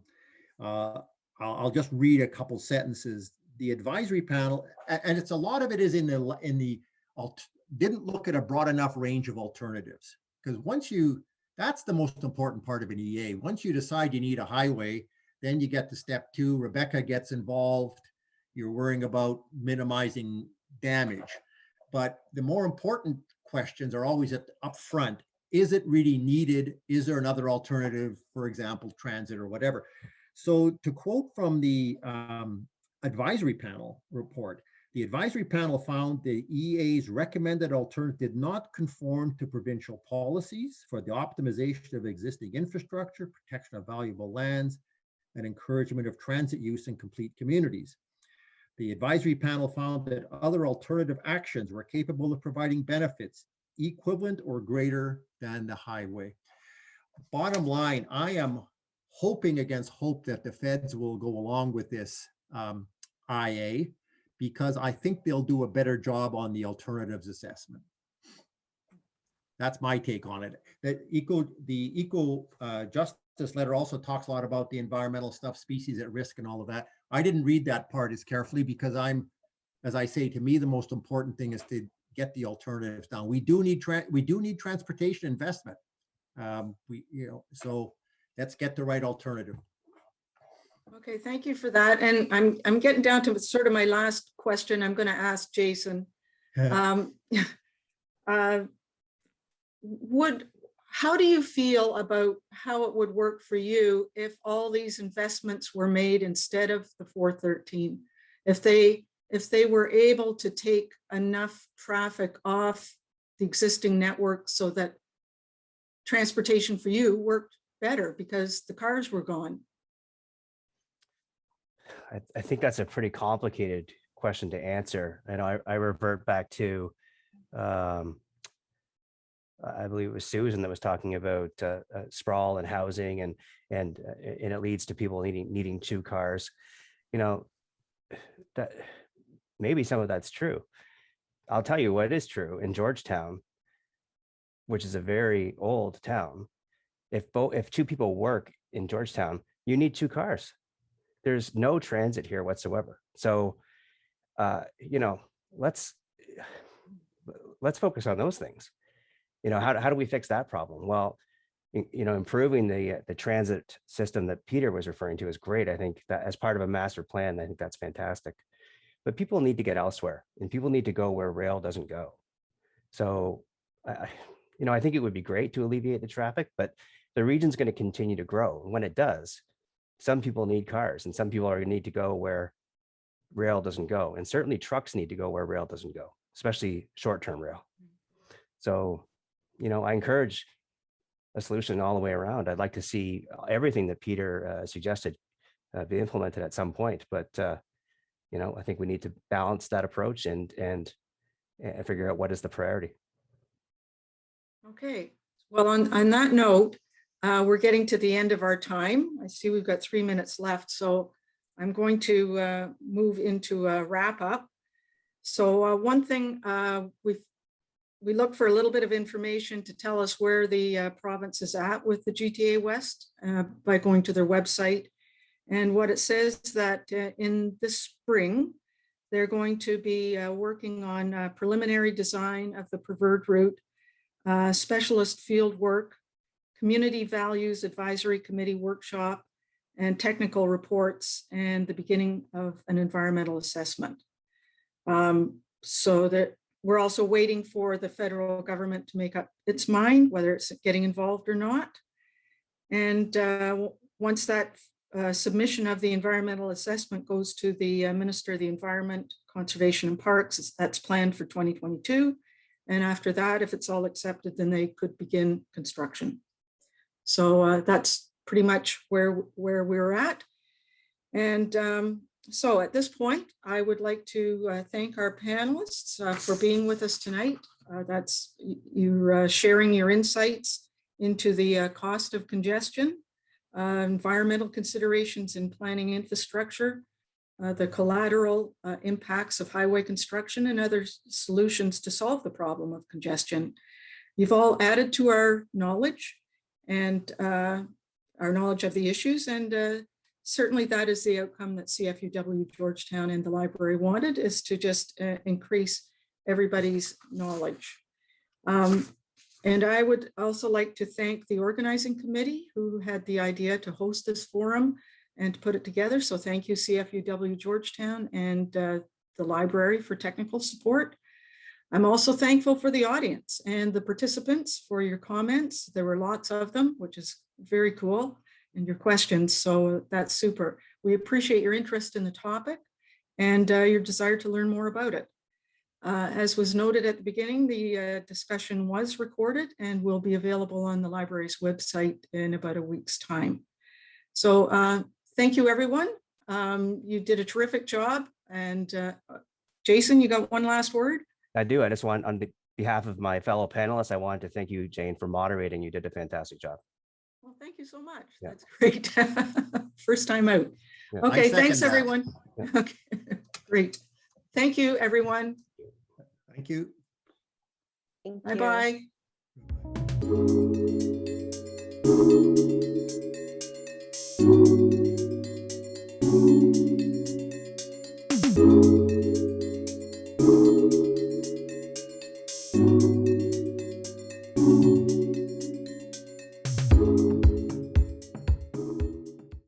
just read a couple sentences. The advisory panel, and it's a lot of it is didn't look at a broad enough range of alternatives, because that's the most important part of an EA. Once you decide you need a highway, then you get to step 2. Rebecca gets involved. You're worrying about minimizing damage. But the more important questions are always up front. Is it really needed? Is there another alternative, for example, transit or whatever? So to quote from the advisory panel report, the advisory panel found the EA's recommended alternative did not conform to provincial policies for the optimization of existing infrastructure, protection of valuable lands, and encouragement of transit use in complete communities. The advisory panel found that other alternative actions were capable of providing benefits equivalent or greater than the highway. Bottom line, I am hoping against hope that the feds will go along with this IA, because I think they'll do a better job on the alternatives assessment. That's my take on it. The eco justice letter also talks a lot about the environmental stuff, species at risk and all of that. I didn't read that part as carefully because as I say, to me, the most important thing is to get the alternatives down. We do need transportation investment. So let's get the right alternative. Okay, thank you for that. And I'm getting down to sort of my last question. I'm going to ask Jason. How do you feel about how it would work for you if all these investments were made instead of the 413? If if they were able to take enough traffic off the existing network so that transportation for you worked better because the cars were gone. I think that's a pretty complicated question to answer. And I revert back to, I believe it was Susan that was talking about sprawl and housing, and it leads to people needing 2 cars. You know, that maybe some of that's true. I'll tell you what is true in Georgetown, which is a very old town. If 2 people work in Georgetown, you need 2 cars. There's no transit here whatsoever. So, you know, let's focus on those things. You know, how do we fix that problem? Well, you know, improving the transit system that Peter was referring to is great. I think that as part of a master plan, I think that's fantastic. But people need to get elsewhere, and people need to go where rail doesn't go. So, you know, I think it would be great to alleviate the traffic, but the region's going to continue to grow. And when it does, some people need cars, and some people are going to need to go where rail doesn't go. And certainly trucks need to go where rail doesn't go, especially short-term rail. So, you know, I encourage a solution all the way around. I'd like to see everything that Peter suggested be implemented at some point. But, you know, I think we need to balance that approach and figure out what is the priority. Okay, well, on that note, we're getting to the end of our time. I see we've got 3 minutes left, so I'm going to move into a wrap up. So one thing, we look for a little bit of information to tell us where the province is at with the GTA West by going to their website. And what it says that in this spring, they're going to be working on preliminary design of the preferred route, specialist field work, community values advisory committee workshop, and technical reports, and the beginning of an environmental assessment. So that we're also waiting for the federal government to make up its mind, whether it's getting involved or not. And once that submission of the environmental assessment goes to the Minister of the Environment, Conservation and Parks, that's planned for 2022. And after that, if it's all accepted, then they could begin construction. So that's pretty much where we're at. And so at this point, I would like to thank our panelists for being with us tonight. That's you sharing your insights into the cost of congestion, environmental considerations in planning infrastructure, the collateral impacts of highway construction, and other solutions to solve the problem of congestion. You've all added to our knowledge and our knowledge of the issues, and certainly that is the outcome that CFUW Georgetown and the library wanted, is to just increase everybody's knowledge. And I would also like to thank the organizing committee who had the idea to host this forum and to put it together. So thank you, CFUW Georgetown and the library for technical support. I'm also thankful for the audience and the participants for your comments. There were lots of them, which is very cool, and your questions. So that's super. We appreciate your interest in the topic and your desire to learn more about it. As was noted at the beginning, the discussion was recorded and will be available on the library's website in about a week's time. So thank you, everyone. You did a terrific job. And Jason, you got one last word? I do. I just want, on behalf of my fellow panelists, I wanted to thank you, Jane, for moderating. You did a fantastic job. Well, thank you so much. Yeah. That's great. First time out. Yeah. Okay, thanks, that. everyone. Yeah. Okay, great. Thank you, everyone. Thank you. Thank you. Bye-bye.